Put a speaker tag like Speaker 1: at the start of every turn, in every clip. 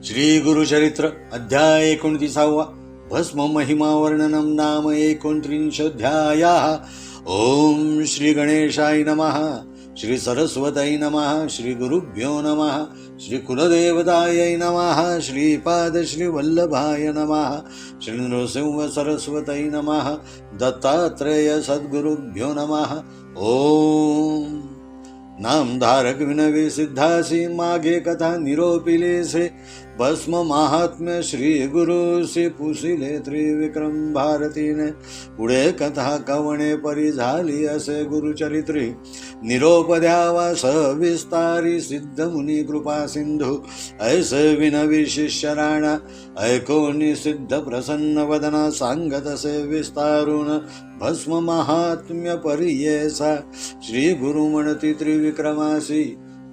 Speaker 1: श्री गुरुचरित्र अध्याय 29. भस्म महिमा वर्णनम नाम 29. ओम श्री गणेशाय नमः. श्री सरस्वतये नमः. श्री गुरुभ्यो नमः. श्री कुलदेवतायै नमः. श्रीपाद श्री वल्लभाय नमः. श्री नृसिंह सरस्वतये नमः. दत्तात्रेय सद्गुरुभ्यो नमः. ओम नामधारक विनवे सिद्धासी मागे कथा निरोपिलेसे भस्म महात्म्य श्री गुरु से पुसिले त्रिविक्रम भारतीने पुढे कथा कवणे परी झाली असे गुरुचरित्री निरोप द्यावा सविस्तारी सिद्ध मुनी कृपा सिंधू ऐसे विनवी शिष्य राणा ऐकोनी सिद्ध प्रसन्न वदना सांगत असे विस्तारून भस्म महात्म्य परियेसा श्री गुरु म्हणती त्रिविक्रमासी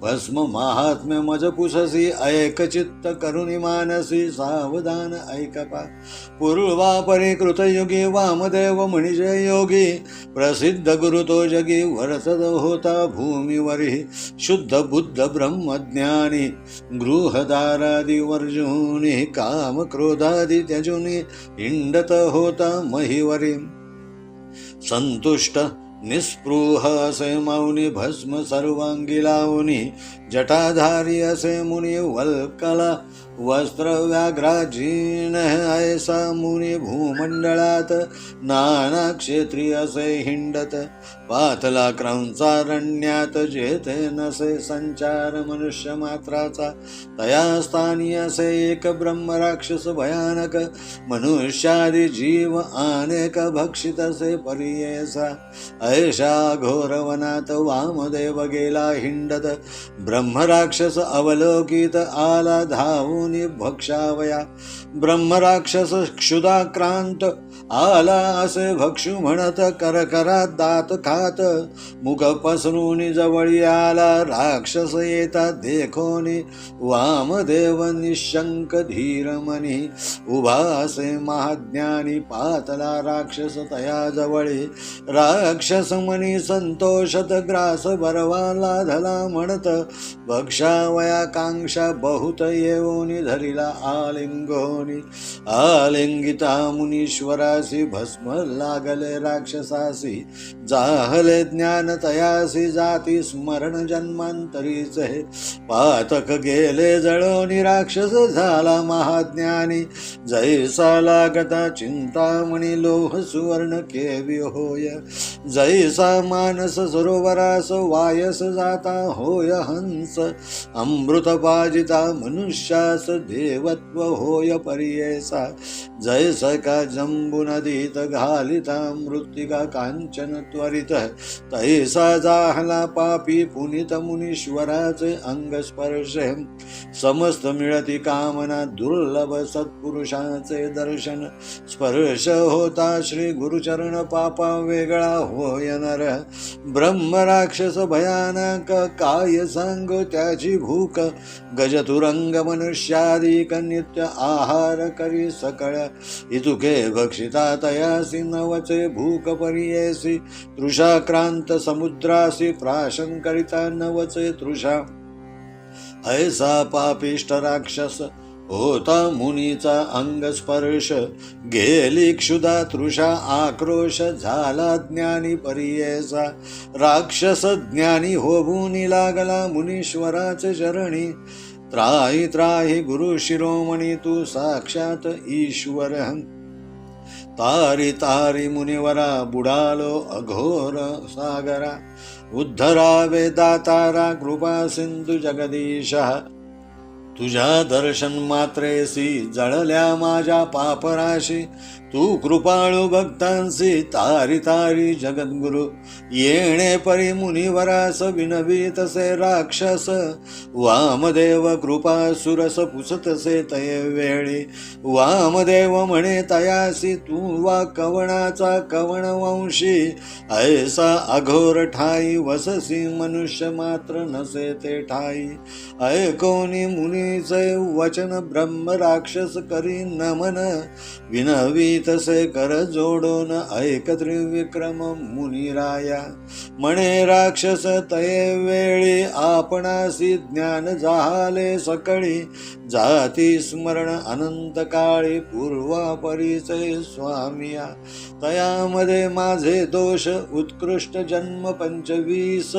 Speaker 1: भस्म महात्म्य मज पुससी ऐक चित्त करुणी मानसी सावधान ऐकपा पूर्वापरी कृतयुगी वामदेव मणिजय योगी प्रसिद्ध गुरु तो जगी वर्तत होता भूमीवरी शुद्ध बुद्ध ब्रह्मज्ञानी गृहदारादि वर्जुनी काम क्रोधादि त्यजुनी हिंडत होता महिवरी संतुष्ट निस्पृह असे मौनी भस्म सर्वांगी लावणी जटाधारी असे मुनी वल्कला वस्त्र व्याघ्राजीन ऐसा मुनी भूमंडळात नाना क्षेत्री असे हिंडत पातला क्रंचारण्यात जेथे नसे संचार मनुष्य मात्राचा तया स्थानी असे एक ब्रह्म राक्षस भयानक मनुष्यादी जीव अनेक भक्षित असे परियेसा ऐशा घोरवनात वामदेव गेला हिंडत ब्रह्मराक्षस अवलोकित आला धावूनी भक्षावया ब्रह्मराक्षस क्षुधाक्रांत आला असे भक्षू म्हणत करकरात दात खात मुख पसरून जवळी आला राक्षस येता देखोनी वामदेव निशंक धीरमनी उभा असे महाज्ञानी पातला राक्षस तया जवळी राक्षस मनी संतोषत ग्रास बरवाला धला म्हणत भक्षावया कांक्षा बहुत येऊनी धरिला आलिंगोनी आलिंगिता मुनीश्वरासी भस्म लागले राक्षसासी जाहले ज्ञान तयासी जाती स्मरण जन्मांतरीचे पातक गेले जळोनी राक्षस झाला महाज्ञानी जैसा लागता चिंतामणी लोह सुवर्ण केवी होय जैसा मानस सरोवरास वायस जाता होय हंस अमृत पाजिता मनुष्यास देवत्व होय परियेसा जैस का जंबू नदीत घालिता मृत्तिका कांचन त्वरित तैसा जाहला पापी पुनित मुनीश्वराचे अंग स्पर्श समस्त मिळती कामना दुर्लभ सत्पुरुषाचे दर्शन स्पर्श होता श्री गुरुचरण पापा वेगळा होय नर ब्रह्म राक्षस भयानक काय सांगो त्याची भूक गजतुरंग मनुष्यादिक नित्य आहार करी सकळ इतुके भक्षिता तयासी नवचे भूक परियेसी तृषाक्रांत समुद्रासी प्राशन करिता नवचे तृषा ऐसा पापिष्ट राक्षस होता मुनीचा अंग स्पर्श गेली क्षुधा तृषा आक्रोश झाला ज्ञानी परियेसा राक्षस ज्ञानी होऊनी लागला मुनीश्वराचे चरणी त्राही त्राही गुरु शिरोमणी तू साक्षात ईश्वर तारी तारी मुनिवरा बुडालो अघोर सागरा उद्धरावे दातारा कृपा सिंधू जगदीशा तुझ्या दर्शन मात्रेसी जळल्या माझ्या पापराशी तू कृपाळू भक्तांसी तारी तारी जगद्गुरु येणे परी मुनिवरास विनवीतसे राक्षस वामदेव कृपा सुरस पुसतसे तये वेळी वामदेव म्हणे तयासी तू वा कवणाचा कवणवंशी ऐसा अघोर ठाई वससी मनुष्य मात्र नसे ते ठाई ऐकोनी मुनी मुनीचे वचन ब्रह्म राक्षस करी नमन विनवी तसे कर जोडून ऐक त्रिविक्रम मुनिराया म्हणे राक्षस तये वेळी आपणासी ज्ञान झाले सकळी जाती स्मरण अनंत काळी पूर्वा परिचय स्वामिया तयामध्ये माझे दोष उत्कृष्ट जन्म 25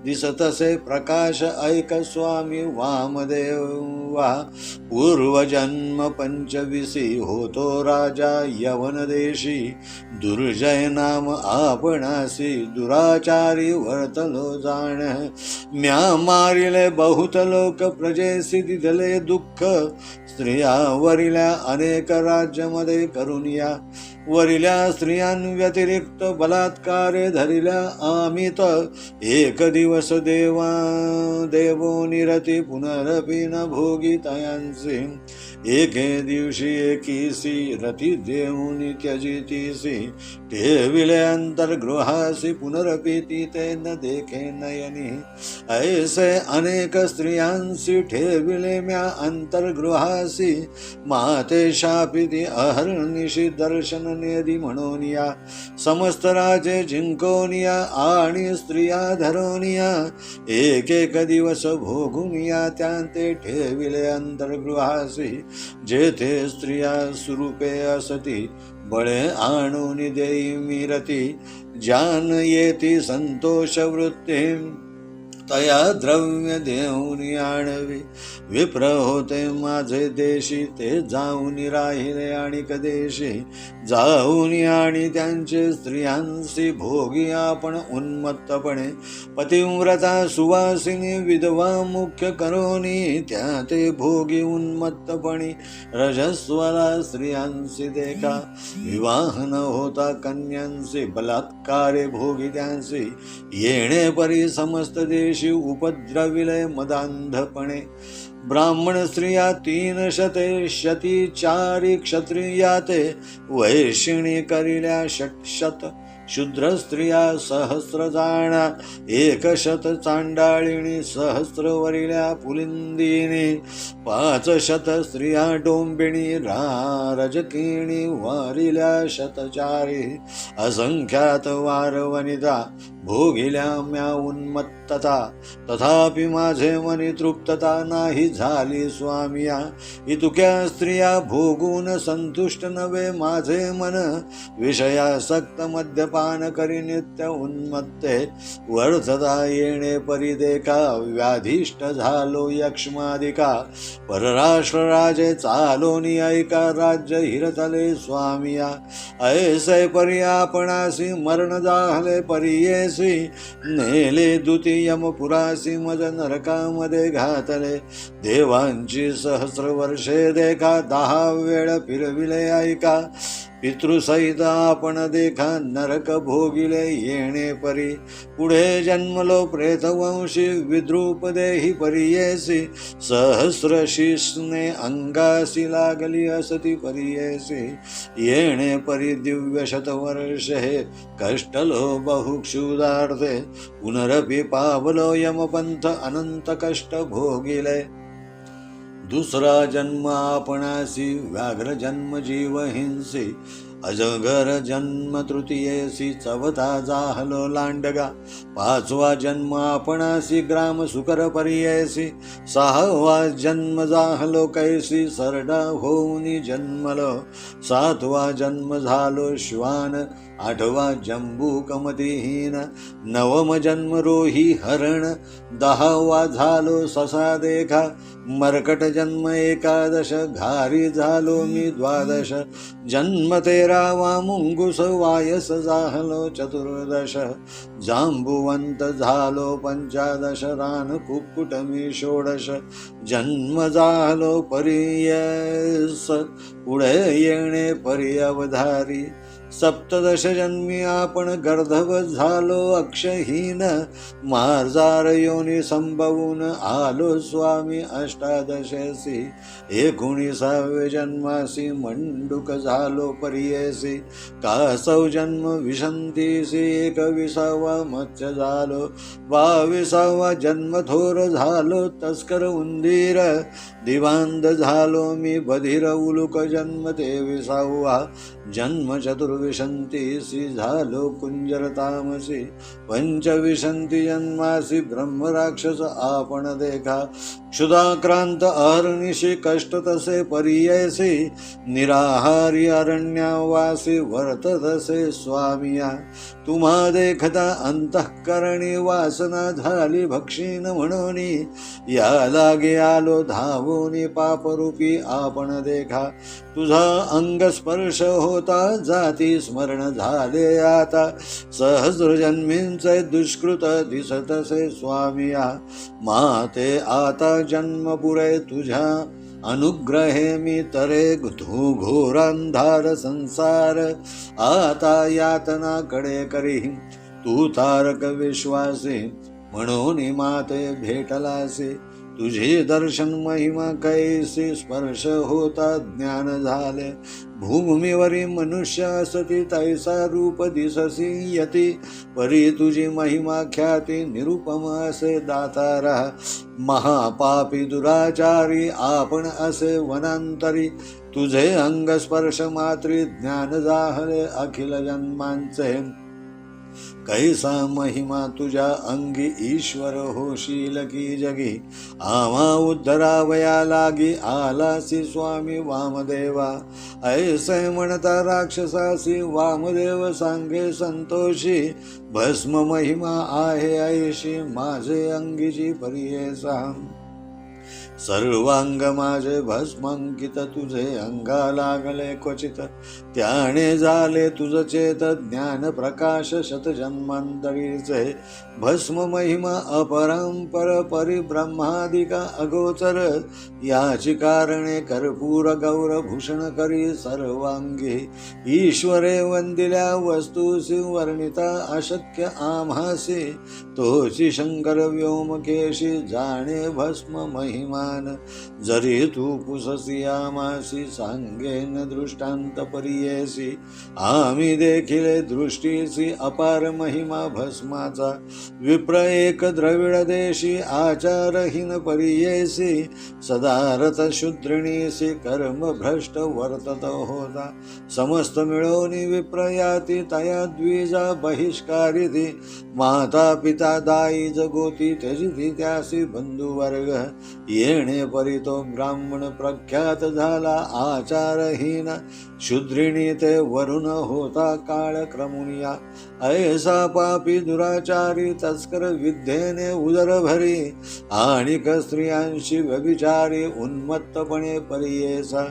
Speaker 1: दिसतसे प्रकाश ऐक स्वामी वामदेवा पूर्वजन्म 25 होतो राजा यवन देशी दुर्जय नाम आपणासी दुराचारी वर्तलो जाण म्या मारिले बहुत लोक प्रजेसी दिले दुःख स्त्रियावरिल्या अनेक राज्यामध्ये करुनिया वरिल्या स्त्रियांव्यतिरिक्त बलात्कारे धरिल्या आमित एक दिवस देवो निरती पुनरपि न भोगी तयांसी एके दिवशी एकीसी रती देऊनी त्यजितीसी ठेविले अंतर्गृहासी पुनरपि ते न देखे नयनी ऐसे अनेक स्त्रियांसी ठेविले म्या अंतर्गृहासी माते शापिती अहर्निशी दर्शन नेदी म्हणूनिया समस्त राजे जिंकोनिया आणि स्त्रिया धरोनिया एक एक दिवस भोगुनिया त्यांते ठेविले अंतर्गृहासी जेथे स्त्रिया स्वरूपे असती बळे आणून देई मिरती जान येती संतोष वृत्ती तया द्रव्य देऊन आणवी विप्र होते माझे देशी ते जाऊन राहिले आणि कदेशी जाऊन आणि त्यांचे स्त्रियांशी भोगी आपण उन्मत्तपणे पतिव्रता सुवासिनी विधवा मुख्य करोनी त्या ते भोगी उन्मत्तपणे रजस्वला स्त्रियांशी देखा विवाह न होता कन्यांशी बलात्कारे भोगी त्यांशी येणे परी समस्त देशी उपद्रविले मदांधपणे ब्राह्मण स्त्रिया 300 शती 4 क्षत्रिया ते वैशिणी करिल्या 600 शूद्र स्त्रिया 100 जाणा 100 चांडाळिणी 100 वरिल्या पुलिंदिनी 500 स्त्रिया डोंबिणी रजकिणी वारिल्या 104 असंख्यात वार वनिता भोगिल्या म्या उन्मत्तता तथापि माझे मनी तृप्तता नाही झाली स्वामिया इतुक्या स्त्रिया भोगून संतुष्ट नवे माझे मन विषयासक्त मद्यपान करी नित्य उन्मत्ते वर्धता येणे परिदेखा व्याधिष्ट झालो यक्ष्मादिका परराष्ट्र राजे चालोनी ऐका राज्य हिरतले स्वामिया ऐसे परी आपणासी मरण जाहले परिये नेले द्वितीयमपुरासी मज नरकामध्ये घातले देवांची 100 वर्षे देखा 10 वेळ फिरविले ऐका पितृसहित आपण देखा नरक भोगिले येणे परी पुढे जन्मलो प्रेतवंशी विद्रूप देही परियेसी 100 शिष्णे अंगासी लागली असती परियेसी येणे परी दिव्य शतवर्षे कष्टलो बहुक्षुदार्थे पुनरपि पावलो यमपंथ अनंत कष्ट भोगिले दुसरा जन्म आपणासी व्याघ्र जन्म जीव हिंसी अजगर जन्म तृतीयेसी चवथा जाहलो लांडगा 5वा जन्म आपणासी ग्राम सुकर परियेसी 6वा जन्म जाहलो कैसी सरडा होऊनी जन्मलो 7वा जन्म झालो श्वान 8वा जंबूकमतिहीन 9व जन्म रोही हरण 10वा झालो ससा देखा मरकट जन्म 11 घारी झालो मी 12 जन्म 13वा मुंगुस वायस झालो 14 जांबुवंत झालो 15 रान कुक्कुट मी 16 जन्म झालो परियस पुढे येणे परी अवधारी सप्तदश जन्मी आपण गर्धव झालो अक्षहीन, मार्जार योनी संभवून आलो स्वामी अष्टादशेसी, 19व्या जन्मासी मंडूक झालो परियेसी, कासव जन्म विशंतीसी 21वा मत्स्य झालो, 22वा जन्म थोर झालो तस्कर उंदीर, दिवांद झालो मी बधिर उलुक जन्म 23वा जन्म चतुर्विशंतीसी झालो कुंजर तामसी, 25 जन्मासी ब्रह्म राक्षस आपण देखा, क्षुधाक्रांत अहर्निशी कष्ट तसे परियसी, निराहारी अरण्यावासी वर्त तसे स्वामिया, तुम्हा देखता अंतःकरणी वासना झाली भक्षीन म्हणून, या लागे आलो धावून पापरूपी आपण देखा, तुझा अंग स्पर्श होता जाती स्मरण झाले आता, सहस्र जन्मींचे दुष्कृत दिसतसे स्वामिया, माते आता जन्म पुरे तुझ्या अनुग्रहे मी तरे घोरांधार संसार, आता यातना कडे करी तू तारक विश्वासी, म्हणून माते भेटलासी, तुझे दर्शन महिमा कैसी स्पर्श होता ज्ञान झाले, भूमीवरी मनुष्य असती तैसा रूप दिससी यती, परी तुझी महिमा ख्याती निरुपम असे दातारा, महापापी दुराचारी आपण असे वनांतरी, तुझे अंग स्पर्श मात्री ज्ञान जाहले अखिल जन्मांचे, कैसा महिमा तुझ्या अंगी ईश्वर होशील की जगी, आम्हा उद्धरावया लागी आलासी स्वामी वामदेवा, ऐसे म्हणता राक्षसासी वामदेव सांगे संतोषी, भस्म महिमा आहे ऐशी माझे अंगीची परियेसा, सर्वांग माझे भस्मांकित तुझे अंगा लागले क्वचित, त्याने झाले तुझ चेत ज्ञान प्रकाश शतजन्मांतरीचे, भस्म महिमा अपरंपर परिब्रह्मादिका अगोचर, याची कारणे कर्पूर गौर भूषण करी सर्वांगी, ईश्वरे वंदिल्या वस्तूसी वर्णिता अशक्य आम्हासी, तोची शंकर व्योमकेशी जाणे भस्म महिमा, जरी तू पुससी आमासी सांगेन दृष्टांत परियेसी, आम्ही देखील दृष्टीसी अपार महिमा भस्माचा, विप्र एक द्रविड देशी आचारहीन परियेसी, सदारथ शूद्रिणीसी कर्म भ्रष्ट वर्तत होता, समस्त मिळवणी विप्रयाती तया द्विजा बहिष्कारिती, माता पिता दाई जगोती त्यजिती त्यासी बंधुवर्ग, येणे परी तो ब्राह्मण प्रख्यात झाला आचारहीन, शूद्रिणी ते वरुण होता काळ क्रमुनिया, ऐसा पापी दुराचारी तस्कर विद्येने उदर भरी, आणिक स्त्रियांशी व्यभिचारी उन्मत्तपणे परियेसा,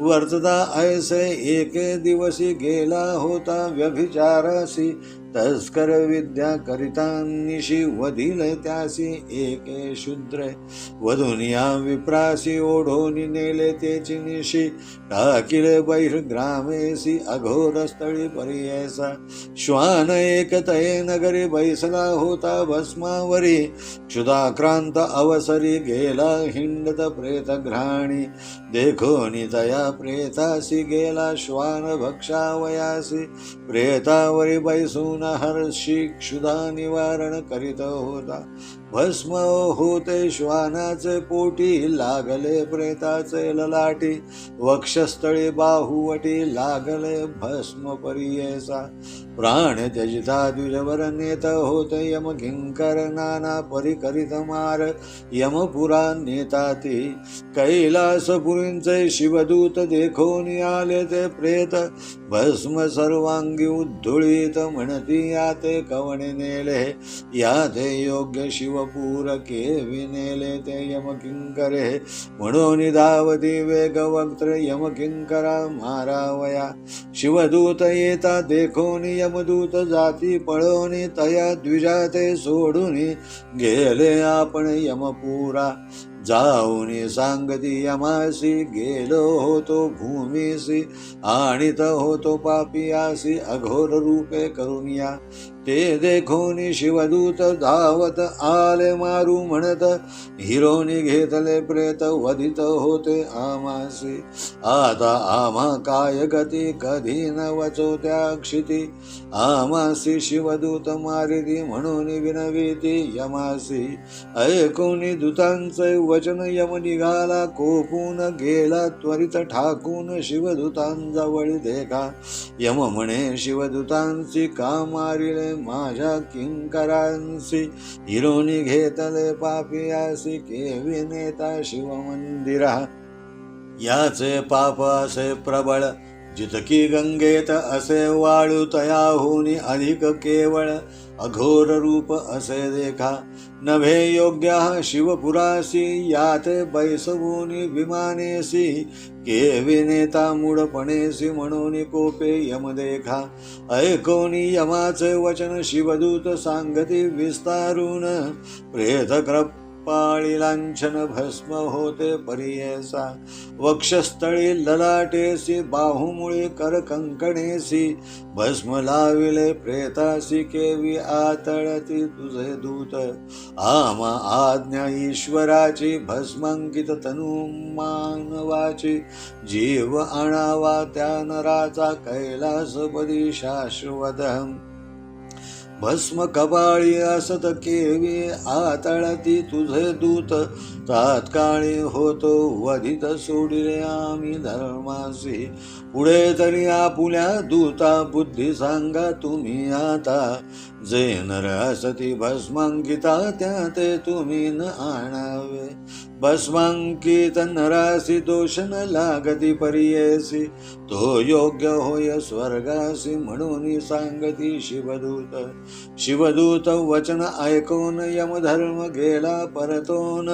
Speaker 1: वर्तता ऐसे एके दिवसी गेला होता व्यभिचारासी, तस्कर विद्या करितानिशी वधिले त्यासी एके शूद्रे, वधुनिया विप्रासी ओढोनी नेले तेची निशी, टाकिले बहिर्ग्रामेसी अघोर स्थळी परियेसा, श्वान एक तये नगरी बैसला होता भस्मावरी, क्षुधाक्रांत अवसरी गेला हिंडत प्रेत घ्राणी, देखोनी तया प्रेतासी गेला श्वान भक्षावयासी, प्रेतावरी बैसून हर्षी क्षुधा निवारण करीत होता, भस्म होते श्वानाचे पोटी, लागले प्रेताचे ललाटी, वक्षस्थळी बाहुवटी लागले भस्म परियेसा, प्राण त्यजिता द्विजवर नेत होते यम किंकर नाना परिकरित मार, यमपुरा नेताती, कैलासपुरींचे शिवदूत देखोनी आले ते प्रेत, भस्म सर्वांगी उद्धुळीत म्हणती याते कवणे नेले, याते योग्य शिवपूर केवी नेले ते यमकिंकरे, म्हणून धावती वेगवक्त्र यमकिंकरा मारावया, शिवदूत येता देखोनी यमदूत जाती पळोनी, तया द्विजाते सोडून गेले आपण यमपुरा, जाऊनी सांगती यमासी, गेलो होतो भूमीसी, आणित होतो पापियासी, अघोर रूपे करुनिया. ते देखोनी शिवदूत धावत आले मारू म्हणत, हिरोनी घेतले प्रेत वधित होते आमासी. आता आम्हा काय गती, कधी न वचो त्या क्षिती, आमासी शिवदूत मारिती म्हणून विनविती यमासी. ऐकोनी दूतांचे वचन यम निघाला कोपून, गेला त्वरित ठाकून शिवदूतांजवळ देखा. यम म्हणे शिवदूतांची, का मारिले माझ्या किंकरांसी, हिरोनी घेतले पापियासी, केवी नेता शिव मंदिरा. याचे पाप असे प्रबळ, जितकी गंगेत असे वाळू, तयाहुनी अधिक केवळ, अघोर रूप असे देखा. नभे योग्य शिवपुरासी, याते बैसवूनी विमानेसी, केवी नेता मूढपणेसी, म्हणून कोपे यम देखा. ऐकोनी यमाचे वचन शिवदूत सांगती विस्तारून, प्रेत कृपाळी लांछन भस्म होते परियेसा. वक्षस्थळी ललाटेसी, बाहुमुळे कर कंकणेसी, भस्म लाविले प्रेतासी, केवी आतळती तुझे दूत. आमा आज्ञा ईश्वराची, भस्मांकित तनु मानवाची, जीव आणावा त्या नराचा कैलासपदी शाश्वत. भस्म कपाळी असत केवी आतळती तुझे दूत, तात्काळी होतो वधित सोडिले आम्ही धर्मासी. पुढे तरी आपुल्या दूता बुद्धी सांगा तुम्ही आता, जे नर असती भस्मांकिता त्या ते तुम्ही न आणावे. भस्मांकित नरासी दोष न लागती परियेसी, तो योग्य होय स्वर्गासी, म्हणून सांगती शिवदूत. शिवदूत वचन ऐकून यमधर्म गेला परतोन,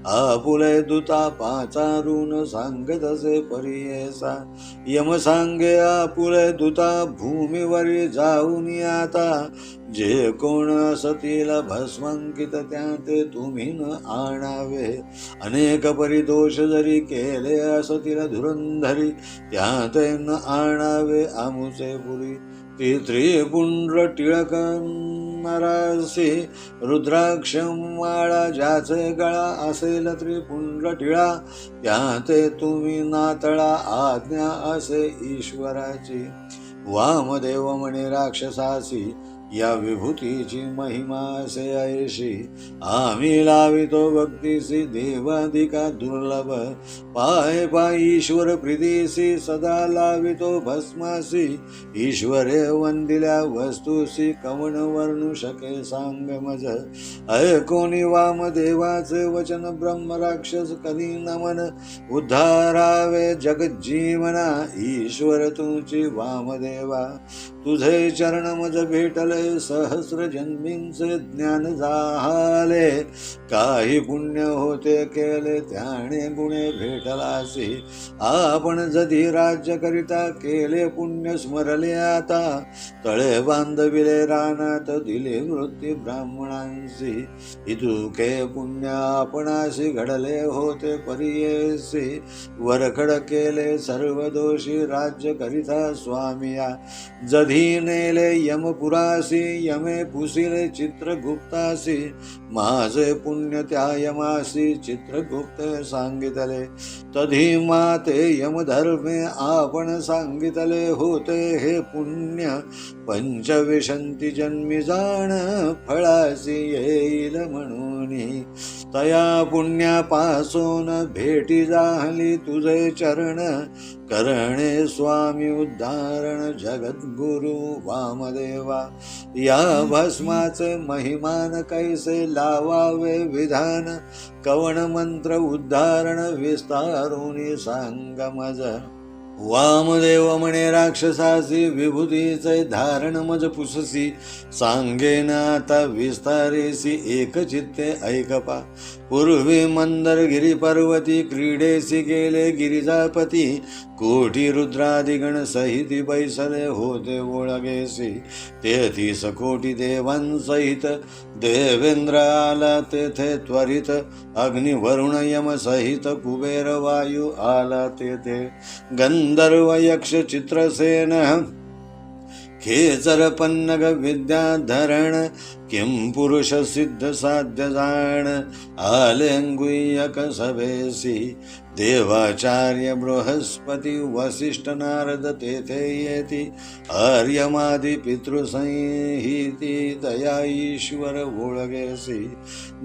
Speaker 1: आपुले दूता पाचारून सांगत असे परियेसा. यम सांगे आपुले दूता भूमीवरी जाऊन आता, जे कोण असतील भस्मांकित त्या ते तुम्ही न आणावे. अनेक परिदोष जरी केले असतील धुरंधरी, त्या ते न आणावे आमुचे पुरी. ती त्रिपुंड्र टिळक नरासी, रुद्राक्ष माळा ज्याचे गळा असेल त्रिपुंड्र टिळा, त्या ते तुम्ही नातळा आज्ञा असे ईश्वराची. वामदेव म्हणे राक्षसासी, या विभूतीची महिमा असे ऐशी, आम्ही लावितो भक्तीसी देवाधिका दुर्लभ. पाय पाय ईश्वर प्रीतीसी, सदा लावितो भस्मासी, ईश्वरे वंदिल्या वस्तूसी, कवण वर्णू शके सांग मज. ऐकोनी वामदेवाचे वचन ब्रह्म राक्षस कधी नमन, उद्धारावे जगज्जीवना ईश्वर तुझी वामदेवा. तुझे चरण मज भेटले सहस्र जन्मींचे ज्ञान झाले, काही पुण्य होते केले त्याने गुणे भेटलासी. आपण जधी राज्य करिता केले पुण्य स्मरले आता, तळे बांधविले रानात दिले वृत्ती ब्राह्मणांसी. इतुके पुण्य आपणासी घडले होते परियेसी, वरखड केले सर्व दोषी राज्य करिता स्वामिया. जधी नेले यमपुरासी, यमे पुसिले चित्रगुप्तासी, माझे पुण्य त्या यमासी चित्रगुप्त सांगितले. तधी माते यमधर्मे आपण सांगितले होते हे पुण्य, पंचविशंती जन्मी जाण फळासी येईल म्हणून. तया पुण्यापासून भेटी झाली तुझे चरण, करणे स्वामी उद्धारण जगद्गुरु वामदेवा. या भस्माचे महिमान कैसे लावावे विधान, कवण मंत्र उद्धारण विस्तारुनी सांग मज. वामदेव म्हणे राक्षसासी, विभूतीचे धारण मज पुससी, सांगेन आता विस्तारेसी एक चित्ते ऐकपा. पूर्वी मंदरगिरी पर्वती क्रीडेसी गेले गिरिजापती कोटी रुद्रादिगण सहिती बैसले होते ओळगेसी 33 कोटी देवांसहित देवेंद्र आला तेथे त्वरित अग्नि वरुण यम सहित कुबेर वायू आला तेथे गंधर्व यक्ष चित्रसेन खेचर पन्नग विद्याधरण किं पुरुष सिद्ध साध्य जाण आले गुह्यक सभेसी देवाचार्य बृहस्पती वसिष्ठ नारद तेथे येती आर्यमादि पितृसंहिती दया ईश्वर ओळगेसी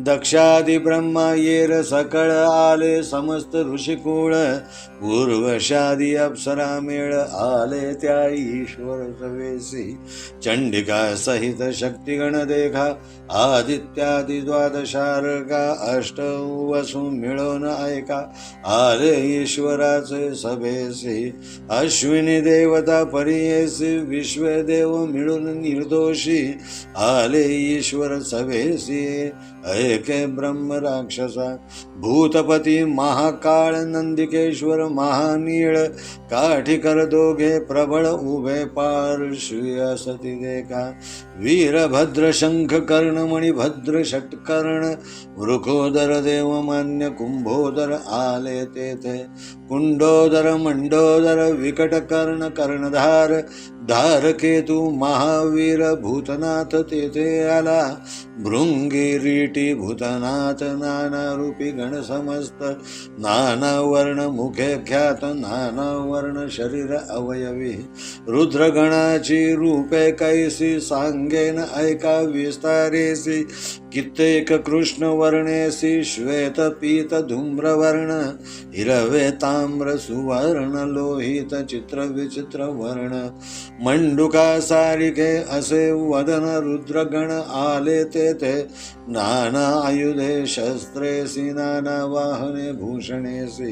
Speaker 1: दक्षादि ब्रह्मा येर सकळ आले समस्त ऋषिकुळ पूर्वशादी अप्सरा मेळ आले त्या ईश्वर सवेसी चंडिका सहित शक्तिगण देखा आदित्यादि द्वादशार्गा अष्ट वसु मिळून ऐका आले ईश्वराचे सभेसी अश्विनी देवता परियेसी विश्वदेव मिळून निर्दोषी आले ईश्वर सभेसी ऐके ब्रह्म राक्षसा भूतपती महाकाळ नंदिकेश्वर महानीळ काठीकर दोघे प्रबळ उभे पार्श्वी असती देखा वीरभद्र शंख कर्ण मणिभद्र षटकर्ण वृकोदर देवमान्य कुंभोदर आले तेथे कुंडोदर मंडोदर विकट कर्ण कर्णधार धारकेतू महावीर भूतनाथ तेथे आला भृंगी रीटी भूतनाथ नाना रूपी गण समस्त नाना वर्ण मुखे ख्यात नाना वर्ण शरीर अवयवी रुद्रगणाची रूपे कैसी सांगेन ऐका विस्तारेसी कित्येक कृष्ण वर्णेसी श्वेत पीत धूम्रवर्ण हिरवे ताम्र सुवर्ण लोहित चित्र विचित्र वर्ण मंडुका सारिके असे वदन रुद्रगण आले तेथे नाना आयुधे शस्त्रेसी नाना वाहने भूषणेसी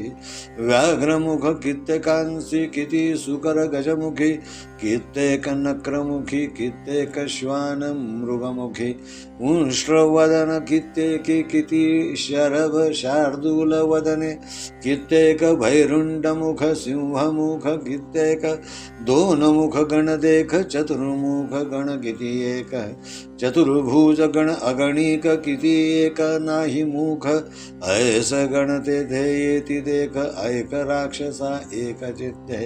Speaker 1: व्याघ्रमुख कित्येकांसी किती सुकर गजमुखी कित्येक नक्रमुखी कित्येक श्वान मृगमुखी उष्ट्रवदन कित्येकी किती शरभ शार्दूल वदने कित्येक भैरुंडमुख सिंहमुख कित्येक दोन मुख गण देख चतुर्मुख गण किती एक चतुर्भुज गण अगणिक किती एक नाही मुख ऐस गण तेथे येती देख ऐक राक्षसा एक चित्ते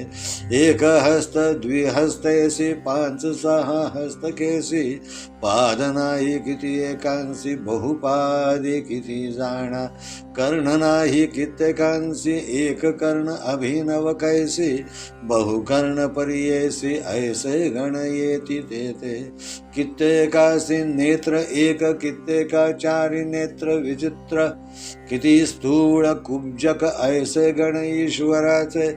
Speaker 1: एक हस्त द्विहस्तेसी 5-6 हस्तकेसी पाद नाही किती एकांसी बहुपादी किती जाणा कर्ण नाही कित्येकांसी एक कर्ण अभिनव कैसी बहुकर्ण परियेसी ऐसे गण येती तेथे कित्येकासी नेत्र एक कित्येका चारी नेत्र विचित्र किती स्थूळ कुब्जक ऐसे गण ईश्वराचे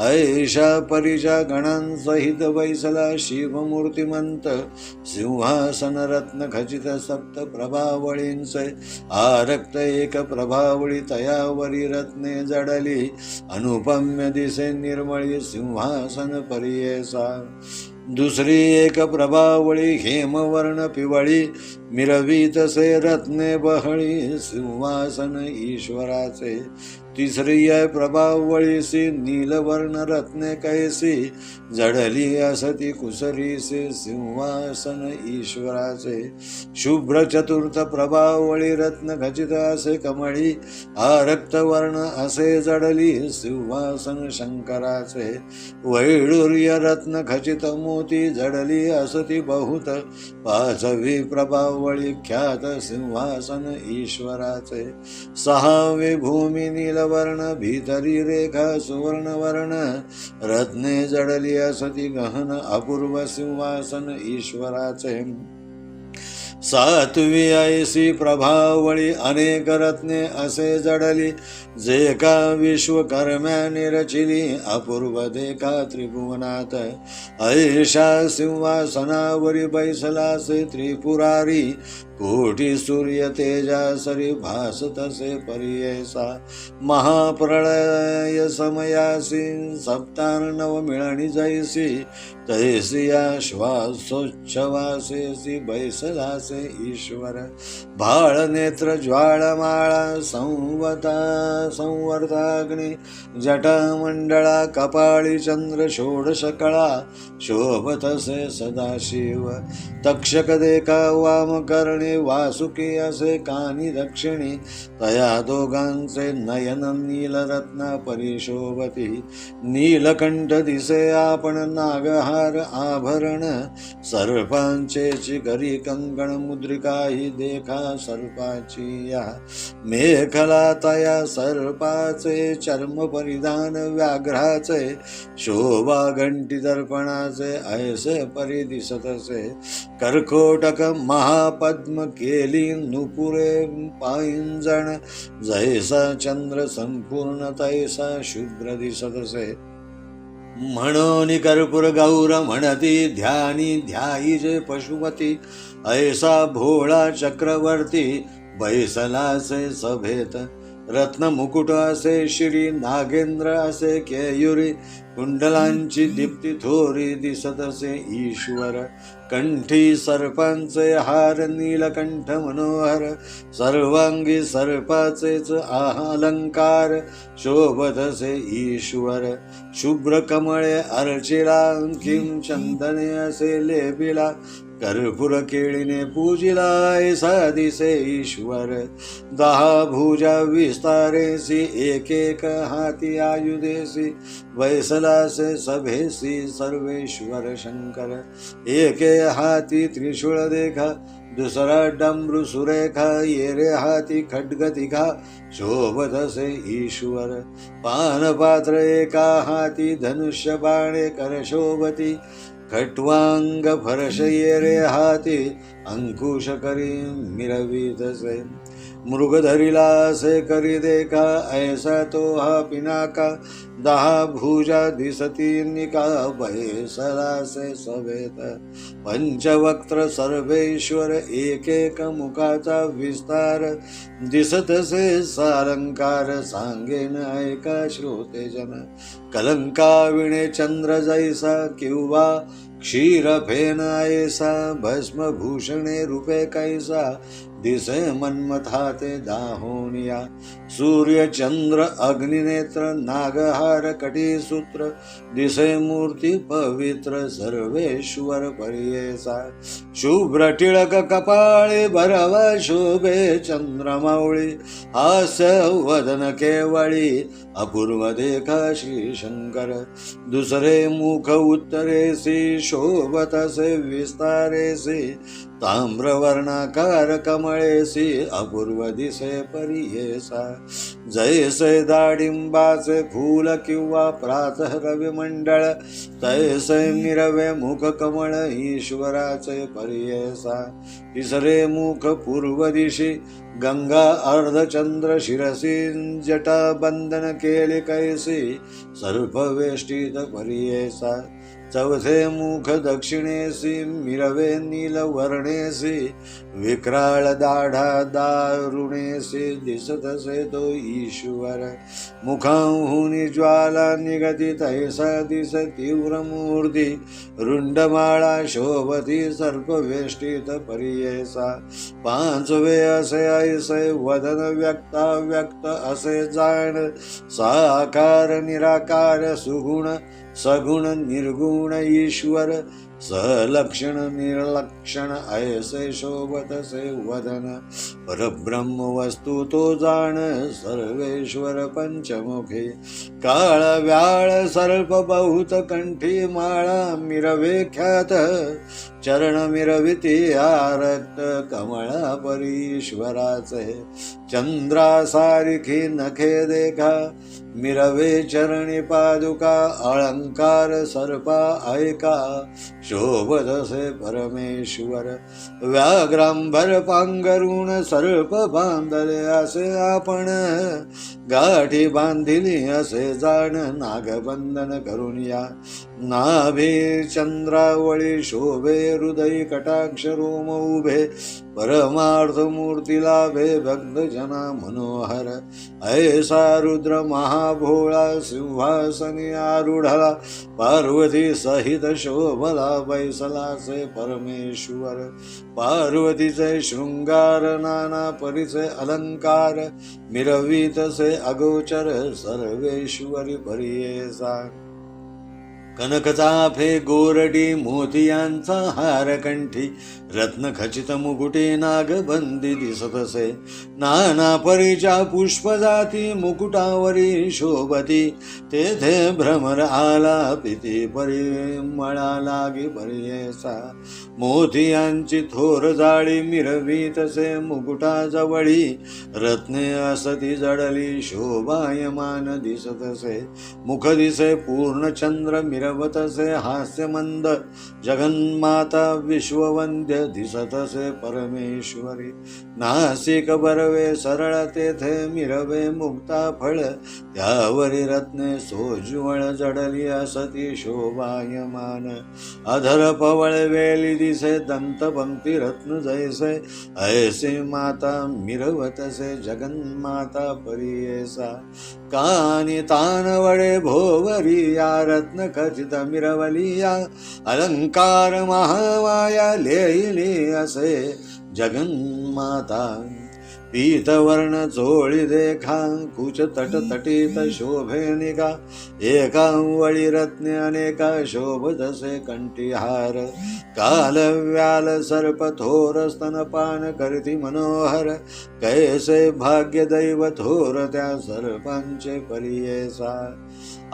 Speaker 1: ऐशा परिचा गणांसहित बैसला शिवमूर्तिमंत सिंहासन रत्न खचित सप्त प्रभावळींचे आरक्त एक प्रभावळी तयावरी रत्ने जडली अनुपम्य दिसे निर्मळी सिंहासन परियेसा दुसरी एक प्रभावळी हेमवर्ण पिवळी मिरवीतसे रत्ने बहळी सिंहासन ईश्वराचे तिसरी प्रभावळीसी नीलवर्ण रत्ने कैसी जडली असती कुसरीसे सिंहासन ईश्वराचे शुभ्र चतुर्थ प्रभावळी रत्न खचित असे कमळी आरक्तवर्ण असे जडली सिंहासन शंकराचे वैडूर्य रत्न खचित मोती जडली असती बहुत पाचवी प्रभावळी ख्यात सिंहासन ईश्वराचे सहावे भूमी नीलवर्ण भीतरी रेखा सुवर्णवर्ण रत्ने जडली असती गहन अपूर्व सिंहासन ईश्वराचे सातवी ऐसी प्रभावळी अनेक रत्ने असे जडली जे का विश्वकर्म्याने रचिली अपूर्व देखा त्रिभुवनात ऐशा सिंहासनावरी बैसलासे त्रिपुरारी कोटी सूर्य तेजासरी भासतसे पर्येसा महाप्रलय समयासी सप्तार्णव मिळणी जैसी तैसी या श्वासोच्छवासेसी बैसलासे ईश्वर भाळ नेत्र ज्वाळमाळा संवर्ताग्नी जटामंडळा कपाळी चंद्र षोडश कळा शोभतसे सदाशिव तक्षक देखा वामकर्णी वासुकी असे कानी दक्षिणी तया दोघांचे नयन नीलरत्ना परिशोभती नीलकंठ दिसे आपण नागहार आभरण सर्पांचे चिकरी कंकण मुद्रिका ही देखा सर्पाची या मेखला तया सर्पाचे चर्म परिधान व्याघ्राचे शोभा घंटी दर्पणाचे ऐसे परी दिसतसे कर्कोटक महापद्म केली नुपुरे पायंजण जैसा चंद्र संपूर्ण तैसा शुभ्र दिसतसे म्हणून कर्पूर गौर म्हणती ध्यानी ध्याई जे पशुपती ऐसा भोळा चक्रवर्ती बैसलासे सभेत रत्न मुकुट असे श्री नागेंद्र असे केयुरी कुंडलांची दीप्ती थोरी दिसत असे ईश्वर कंठी सर्पांचे हार नीलकंठ मनोहर सर्वांगी सर्पाचेच अलंकार शोभत असे ईश्वर शुभ्र कमळे अर्चिला किम चंदने असे लेपिला कर्पूर केळीने पूजिला ऐसा दिसे ईश्वर 10 भुजा विस्तारेसी एक एक हाती आयुधेसी वैसलासे सभेसी सर्वेश्वर शंकर एके हाती त्रिशूळ देखा दुसरा डमरू सुरेखा येरे हाती खड्ग दिखा शोभत असे ईश्वर पानपात्र एका हाती धनुष्य बाणे कर शोभती खट्वांग फरश येरे हाती अंकुश करी मिरवीतसे मृग धरिला असे करी देखा ऐसा तो हा पिनाका 10 भुजा दिसती निका बैसलासे सभेत पंचवक्त्र सर्वेश्वर एक एक मुखाचा विस्तार दिसतसे सालंकार सांगेन ऐका श्रोते जन कलंका विणे चंद्र जैसा किंवा क्षीरफेन ऐसा भस्मभूषणे रूपे कैसा दिसे मन्मथाते दाहोनिया सूर्य चंद्र अग्निनेत्र नागहार कटीसूत्र दिसे मूर्ती पवित्र सर्वेश्वर पर्येसा शुभ्र टिळक कपाळे भरव शोभे चंद्रमावळी हास्य वदन केवळी अपूर्व देखा श्री शंकर दुसरे मुख उत्तरेसी शोभतसे विस्तारेसी ताम्रवर्णाकार कमळेसी अपूर्व दिसे पर्येसा जैसे दाडिंबाचे फूल किंवा प्रातः रविमंडळ तैसे मिरवे मुख कमळ ईश्वराचे पर्येसा तिसरे मुख पूर्व दिशी गंगा अर्धचंद्र शिरसी जटा बंधन केले कैसी सर्पवेष्टित पर्येसा चौथे मुख दक्षिणेसी मिरवे नील वर्णेसी विक्राळ दाढा दारुणेसी दिसतसे तो ईश्वर मुखांहुनी ज्वाला निगती तैसा दिस तीव्र मूर्ती रुंडमाळा शोभती सर्पवेष्टित पर्येसा पांचवे असे ऐसे वदन व्यक्त असे जाण साकार निराकार सुगुण सगुण निर्गुण ईश्वर सलक्षण निर्लक्षण ऐसे शोभतसे वदन परब्रह्म वस्तू तो जाण सर्वेश्वर पंचमुखे काळ व्याळ सर्प बहुत कंठी माळा मिरवे ख्यात चरण मिरविती आरक्त कमळा परीश्वराचे चंद्रासारिखी नखे देखा मिरवे चरणी पादुका अलंकार सर्पा ऐका शोभतसे परमेश्वर व्याघ्रांबर पांघरुण सर्प बांधले असे आपण गाठी बांधिली असे जाण नागबंधन करून या नाभे चंद्रावळी शोभे हृदय कटाक्ष रोम उभे परमार्थ मूर्ती लाभे भक्त जना मनोहर ऐसा रुद्र महाभोळा सिंहासनी आरूढला पार्वती सहित शोभला बैसलाचे परमेश्वर पार्वतीचे शृंगार नाना परिचय अलंकार मिरवीतसे अगोचर सर्वेश्वरी परियेसा कनकचाफे गोरडी मोतियांचा हार कंठी रत्न खचित मुकुटे नागबंदी दिसतसे नाना परीच्या पुष्पजाती मुकुटावरी शोभती तेथे भ्रमर आला पिती परिमळा लागी परियेसा मोतियांची थोर जाळी मिरवीतसे मुकुटाजवळी रत्ने असती जडली शोभायमान दिसतसे मुख दिसे पूर्णचंद्र मिरवतसे हास्यमंद जगन्माता विश्ववंद्य दिसतसे परमेश्वरी नासिक बरवे सरळ तेथे मिरवे मुक्ता फळ त्यावरी रत्ने सोज्वळ जडली असती शोभायमान अधर पवळ वेली दिसे दंतपंक्ती रत्न जैसे ऐसे माता मिरवतसे जगन्माता परियेसा कानी तानवडे भोवरी या रत्न खचित मिरवलिया अलंकार महामाया लेहिली असे जगन्माता पीतवर्ण चोळी देखा कुच तटतटीत शोभे निगा एका वळी रत्ने अनेका शोभतसे कंठीहार कालव्याल सर्प थोर स्तनपान करती मनोहर कैसे भाग्य दैव थोर त्या सर्पांचे परियेसा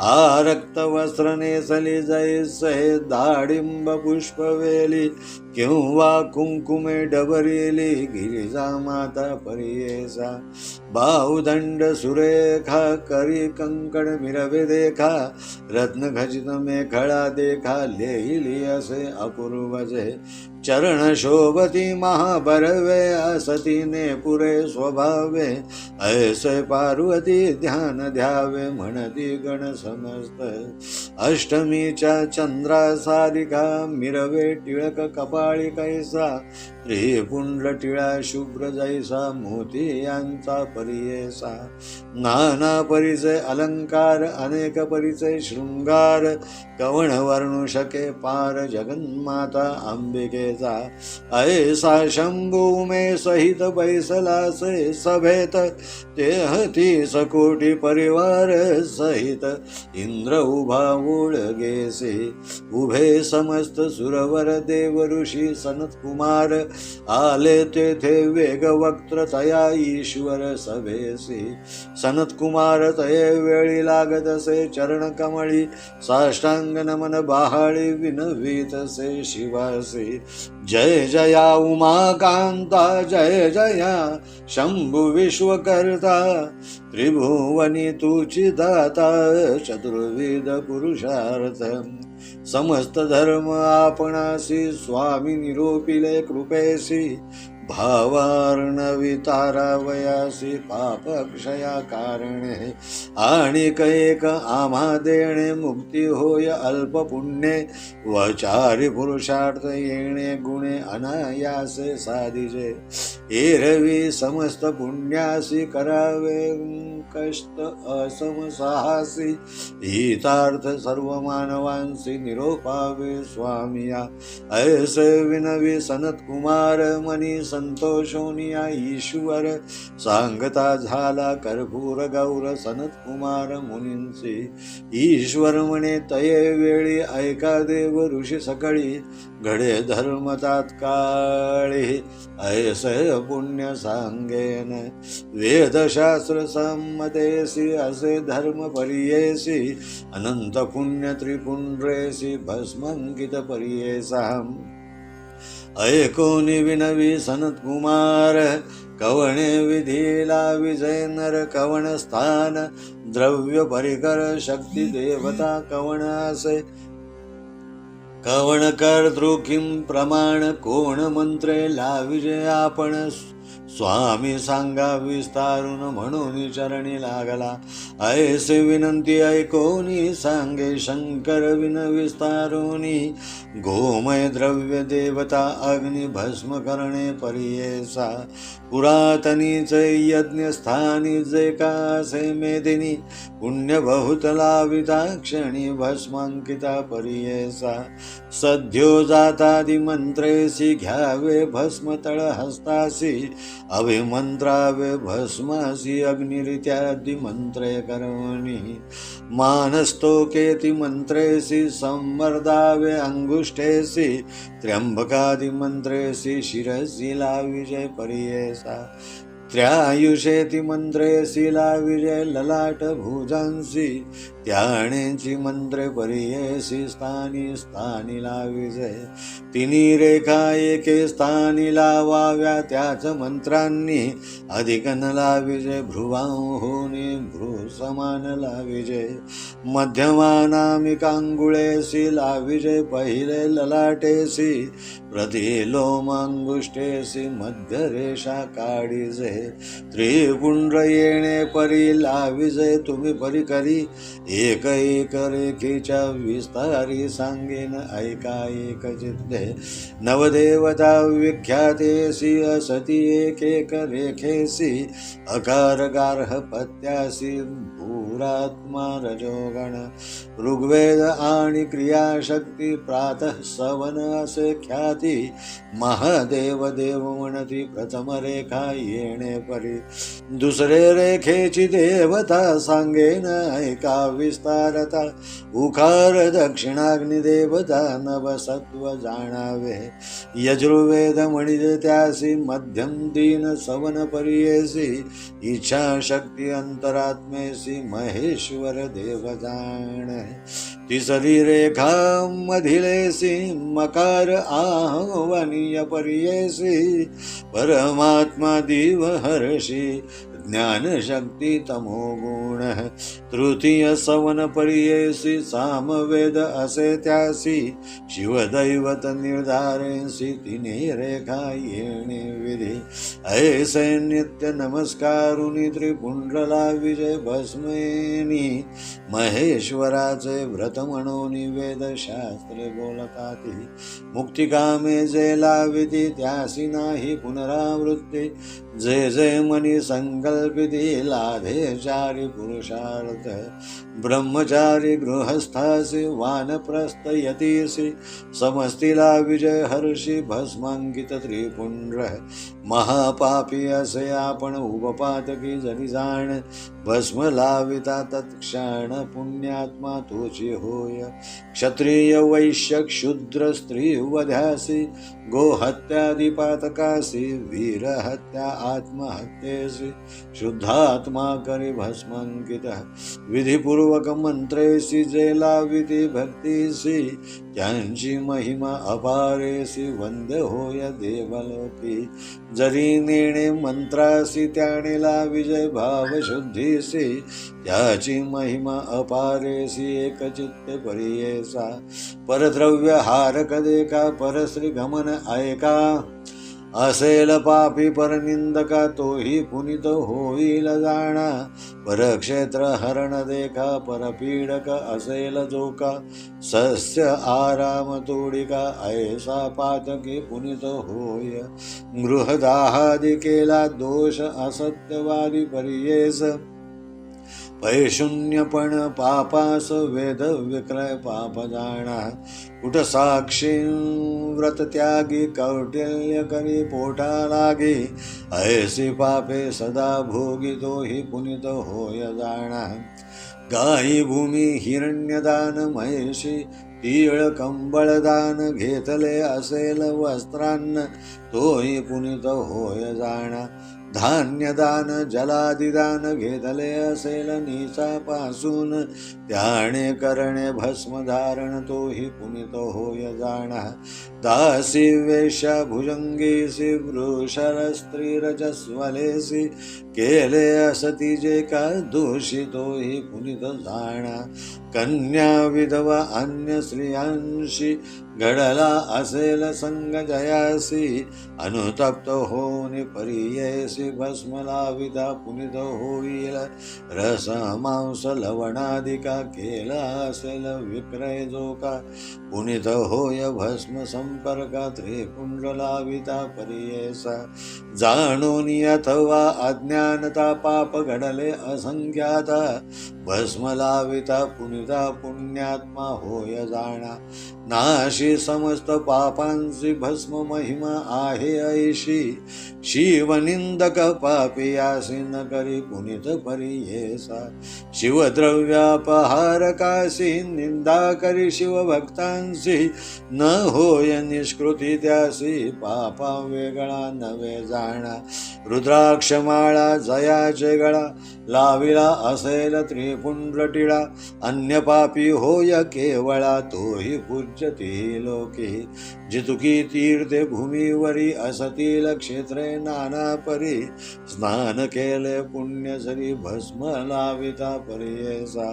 Speaker 1: आरक्त वस्त्र नेसली जैसे दाडिंब पुष्पवेली किंवा कुंकुमे डबरिली गिरिजा माता परियेसा बाहुदंड सुरेखा करी कंकण मिरवे देखा रत्न खचित मेखळा देखा लेहिली असे अपूर्वजे चरण शोभती महाबरवे असतीने पुरे स्वभावे ऐसे पार्वती ध्यान द्यावे म्हणती गण समस्त अष्टमीच्या चंद्रा सारिका मिरवे टिळक कपाळी कैसा त्रिपुंड टिळा शुभ्र जैसा मोती यांचा परियेसा नाना परिचय अलंकार अनेक परिचय शृंगार कवण वर्णू शके पार जगन्माता अंबिकेचा ऐसा शंभू मे सहित बैसलासे सभेत तेहती सकोटी परिवार सहित इंद्र उभा ओळगेसे उभे समस्त सुरवर देव ऋषी सनत कुमार आले तेथे वेग वक्त्र तया ईश्वर सभेसी सनत कुमार तये वेळी लागतसे चरण कमळी साष्टांग नमन बहाळी विनवीतसे शिवासी जय जया उमाकांता जय जया शंभु विश्वकर्ता त्रिभुवनी तुची दाता चतुर्विध पुरुषार्थ समस्त धर्म आपणासी स्वामी निरोपिले कृपेसी भावार्णवी तारावयासी पापक्षया कारणे आणि कैक आम्हा देणे मुक्ती होय अल्प पुण्ये वचारी पुरुषार्थ येणे गुणे अनायासे साधिजे एरवी समस्त पुण्यासी करावे कष्ट असम साहसी हितार्थ सर्व मानवांसी निरोपावे स्वामिया ऐसे विनवी सनत कुमार मनी संतोषोनिया ईश्वर सांगता झाला कर्पूर गौर सनत कुमार मुनींचे ईश्वर म्हणे तये वेळी ऐका देव ऋषी सकळी घडे धर्म तात्काळी ऐसे पुण्य सांगेन वेदशास्त्र संमतेसी असे धर्म परियेसी अनंत पुण्य त्रिपुंड्रेसी भस्मंकित परियेसा ऐकोनी विनवी सनत कुमार कवणे विधीला विजय नर कवण स्थान द्रव्य परिकर शक्ती देवता कवण असे कवण कर्तृकिं प्रमाण कोण मंत्रे लाविजे आपण स्वामी सांगा विस्तारून म्हणून चरणी लागला ऐसे विनंती ऐकोनी सांगे शंकर विन विस्तारोनी गोमय द्रव्य देवता अग्नि भस्म करणे परियेसा पुरातनीच यज्ञ स्थानी जे कासे मेदिनी पुण्य बहुत लाविता क्षणी भस्मांकिता परियेसा सद्यो जातादि मंत्रेसी घ्यावे भस्म तळ हस्तासी अभिमंत्रावे भस्मासी अग्निरित्यादि मंत्रे करोनी मानस्तोकेति मंत्रेसी संवर्धावे अंगुष्ठेसी त्र्यंबकादि मंत्रेसी शिरसी लाविजय परियेसा त्र्यायुषेति मंत्रेसी लाविजय ललाट भुजांसी त्याणेची मंत्रे परियेसी स्थानी स्थानी लाविजय तिनी रेखा एके स्थानी लावाव्या त्याच मंत्रांनी अधिक न लाविजय भ्रुवांहोनी भ्रू समान लाविजय मध्यमानामिकांगुळेसी लाविजय पहिले ललाटेसी प्रतिलोमांगुष्ठेसी मध्यरेषा काढिजे त्रिपुंड्र येणे परी लाविजय तुम्ही परी करी एक एक रेखेच्या विस्तारी सांगेन ऐका एक चित्ते नवदेवता विख्यातेसी असती एक एक रेखेसी अकार गार्ह पत्यासी भूरात्मा रजोगण ऋग्वेद आणि क्रियाशक्ती प्रातः सवन असे ख्याती महादेव देव म्हणती प्रथम रेखा येणे परी दुसरे रेखेची देवता सांगेन ऐका विस्तारता उकार दक्षिणाग्नी देवता नवसत्व जाणावे यजुर्वेद म्हणजे त्यासी मध्यम दीन सवन परियेसी इच्छा शक्ती अंतरात्मेसी महेश्वर देव जाण तिसरी रेखा मधिलेसी मकार आह्वनीय परियेसी परमात्मा दिव हर्षी ज्ञान शक्ती तमोगुण तृतीय सवन परियेसी सामवेद असे त्यासी शिवदैवत निर्धारेसी तिने रेखा येणे विधी ऐसे नित्य नमस्कारुनी त्रिपुंडला विजय भस्मेनी महेश्वराचे व्रत म्हणून वेदशास्त्रे बोलताती मुक्तिकामे जे लाविती त्यासी नाही पुनरावृत्ती जे जे मनी संकल्पिती लाधे चारी पुरुषार्थ ब्रह्मचारी गृहस्थासी वानप्रस्थ यतीसी समस्तीला विजय हर्षी भस्मांकित त्रिपुंड्र महापापी असे आपण उपपातकी जरी जाण भस्म लाविता तत्क्षण पुण्यात्मा तोची होय क्षत्रिय वैश्य क्षुद्र स्त्री वध्यासी गोहत्यादिपातकासी वीरहत्या आत्महत्येसी शुद्धात्मा करी भस्मांकित विधिपूर्वक मंत्रेसी जे लाविती भक्तीसी त्यांची महिमा अपारेसी वंद्य होय देवलोकी जरी नेणे मंत्रासी त्यानेला विजय भाव शुद्धीसी त्याची महिमा अपारेसी एकचित्त परियेसा परद्रव्य हारक देखा परश्री गमन ऐका असेल पापी परनिंदका तोही पुनित होईल जाणा परक्षेत्र हरण देखा परपीडक असेल जोका सस्य आराम तोडिका ऐसा पातकी पुनित होय गृहदाहादि केला दोष असत्यवादी परियेस पैशून्यपण पापास वेद विक्रय पाप जाणा कुठ साक्षी व्रत त्यागी कौटिल्य करी पोटा लागी ऐसी पापे सदा भोगी तोही पुनित होय जाणा गाई भूमी हिरण्यदान महिषी तीळ कंबळदान घेतले असेल वस्त्रान्न तोही पुनित होय जाणा धान्यदान जलादिदान घेतले असेल नीचापासून त्याने करणे भस्मधारण तोही पुनित होय जाणा दासी वेश्या भुजंगीसी वृषर स्त्री रजस्वलेसी केले असती जे का दोषी तोही पुनित जाणा कन्या विधवा अन्य स्त्रियांशी घडला असेल संग जयासी अनुतप्त होऊन परियेसी भस्म लाविता पुनित होईल रस मांस लवणादिका केला असेल विक्रय जो का पुनित होय भस्म संपर्का त्रिपुंड लाविता परियेसा जाणून अथवा अज्ञानता पाप घडले असंख्याता भस्म लाविता पुनिता पुण्यात्मा होय जाणा नाशी समस्त पापांची भस्म महिमा आहे ऐशी शिवनिंदक पापियासी न करी पुनित परियेसा शिवद्रव्यापहारकासी निंदा करी शिवभक्तांची न होय निष्कृती त्यासी पापा वेगळा नवे जाणा रुद्राक्षमाळा जयाचे गळा लाविला असेल त्रिपुंड टिळा अन्य पापी होय केवळा तोही पूज्यते लोके जितुकी तीर्थे भूमीवरी असतील क्षेत्रे नाना परी स्नान केले पुण्य सरी भस्म लाविता परियेसा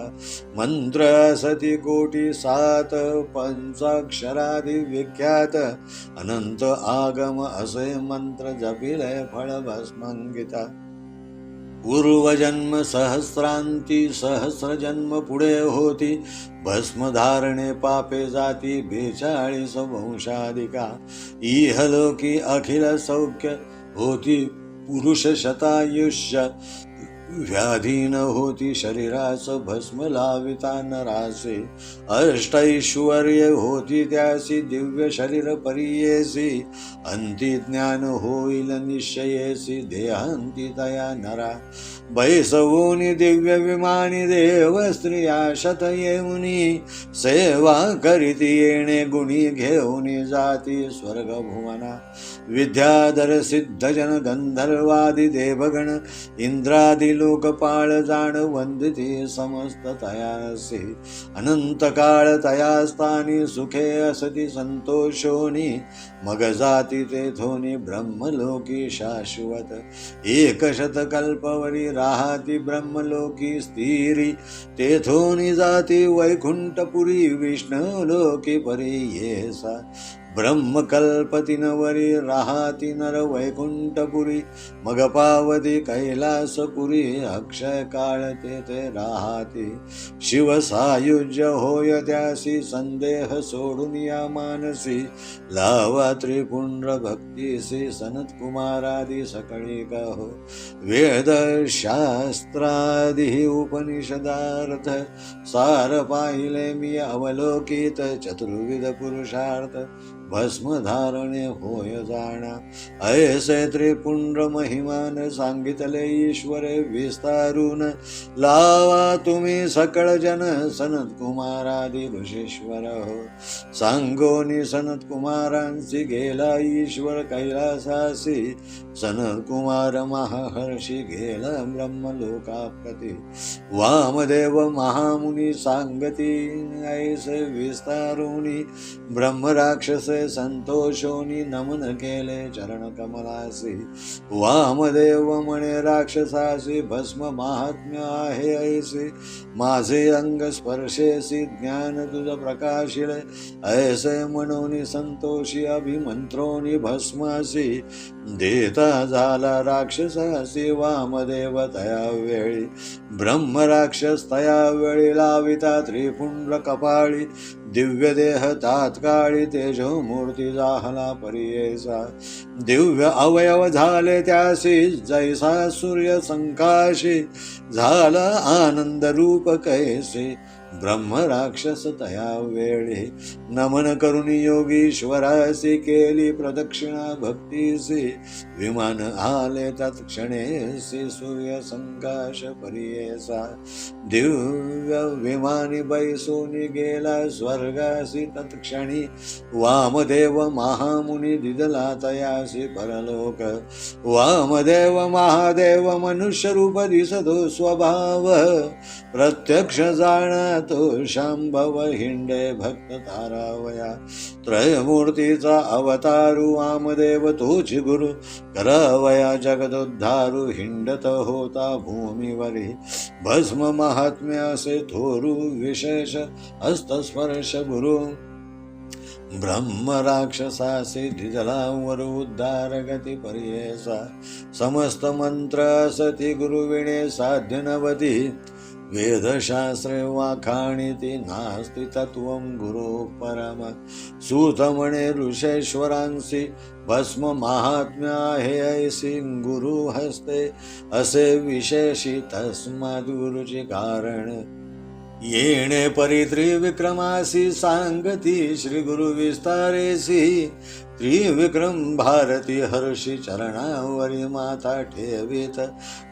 Speaker 1: मंत्र असती कोटी 7 पंचाक्षरादि विख्यात अनंत आगम असे मंत्र जपिले फळ भस्मंगिता पूर्वजन्म सहस्रांती सहस्र जन्म पुढे होती भस्मधारणे पापे जाती 42 वंशाधिका इहलोकी अखिल सौख्य होती पुरुष शतायुष्य व्याधीन होती शरीरास भस्म लाविता नरासे अष्टैश्वर्य होती त्यासी दिव्य शरीर परियेसी अंती ज्ञान होईल निश्चयेसी देहांती तया नरा बैसवोनी दिव्य विमानी देव स्त्रिया शत येऊनी सेवा करीती येणे गुणी घेऊनी जाती स्वर्ग भुवना विद्याधर सिद्ध जन गंधर्वादी देवगण इंद्रादी लोकपाळ जाण वंदिते समस्त तयासी अनंत काळ तया स्थानी सुखे असती संतोषोनी मग जाती तेथोनी ब्रह्मलोकी शाश्वत 100 कल्पवरी राहती ब्रह्मलोकी स्थिरी तेथोनी जाती वैकुंठपुरी विष्णुलोकी परियेसा ब्रह्मकल्पतिनवरी राहती नर वैकुंठपुरी मग पावती कैलासपुरी अक्षय काळ तेथे राहती शिवसायुज्य होय त्यासी संदेह सोडून या मानसी लावा त्रिपुंड भक्तीसी सनत कुमारादी सकळी कहो वेद शास्त्रादी उपनिषदार्थ सार पाहिले मी अवलोकित चतुर्विध पुरुषार्थ भस्म धारणे होय जाणा ऐसे त्रिपुंड महिमान सांगितले ईश्वरे विस्तारून लावा तुम्ही सकळ जन सनत कुमारादी ऋषीश्वर हो सांगोनी सनत कुमारांची गेला ईश्वर कैलासासी सनत कुमार महाहर्षी गेला ब्रह्मलोकाप्रती वामदेव महामुनी सांगती ऐसे विस्तारुनी ब्रह्मराक्षसे संतोषोनी नमन केले चरण कमलासी वामदेव म्हणे राक्षसासी भस्म महात्म्य आहे ऐसे माझे अंग स्पर्शेसी ज्ञान तुझ प्रकाशिले ऐसे म्हणून संतोषी अभिमंत्रोनी भस्मासी देता झाला राक्षसासी वामदेव तया वेळी ब्रह्मराक्षस तया वेळी लाविता त्रिपुंड कपाळी दिव्य देह तात्काळी तेजो मूर्ती जाहला परियेसा दिव्य अवयव झाले त्यासी जैसा सूर्य संकाशी झाला आनंद रूप कैसे ब्रह्म राक्षस तया वेळी नमन करून योगीश्वरासी केली प्रदक्षिणा भक्तीसी विमान आले तत्क्षणेसी सूर्य संकाश परियेसा दिव्य विमानी बैसूनी गेला स्वर्गासी तत्क्षणी वामदेव महामुनी दिदला तयासी परलोक वामदेव महादेव मनुष्य रूप दिसतो स्वभाव प्रत्यक्ष जाणा तो शांभव हिंडे भक्त तारावया त्रयमूर्तीचा अवतारू वामदेव तोची गुरु करावया जगदोद्धारू हिंडत होता भूमीवरी भस्म महात्म्य असे थोरू विशेष हस्तस्पर्श गुरु ब्रह्म राक्षसा सिद्धिजलावर उद्धार गती पर्येसा समस्त मंत्र असती गुरुविणे साध्य नवती वेदशास्त्रे वाखाणिति नास्ति तत्त्वं गुरो परम सूत म्हणे ऋषेश्वरांसी भस्म महात्म्य आहे ऐसी गुरु हस्ते असे विशेषी तस्मात् गुरुचे कारण येणे परी त्रिविक्रमासी सांगती श्री गुरु विस्तारेसी त्रिविक्रम भारती हर्षी चरणावरी माथा ठेवीत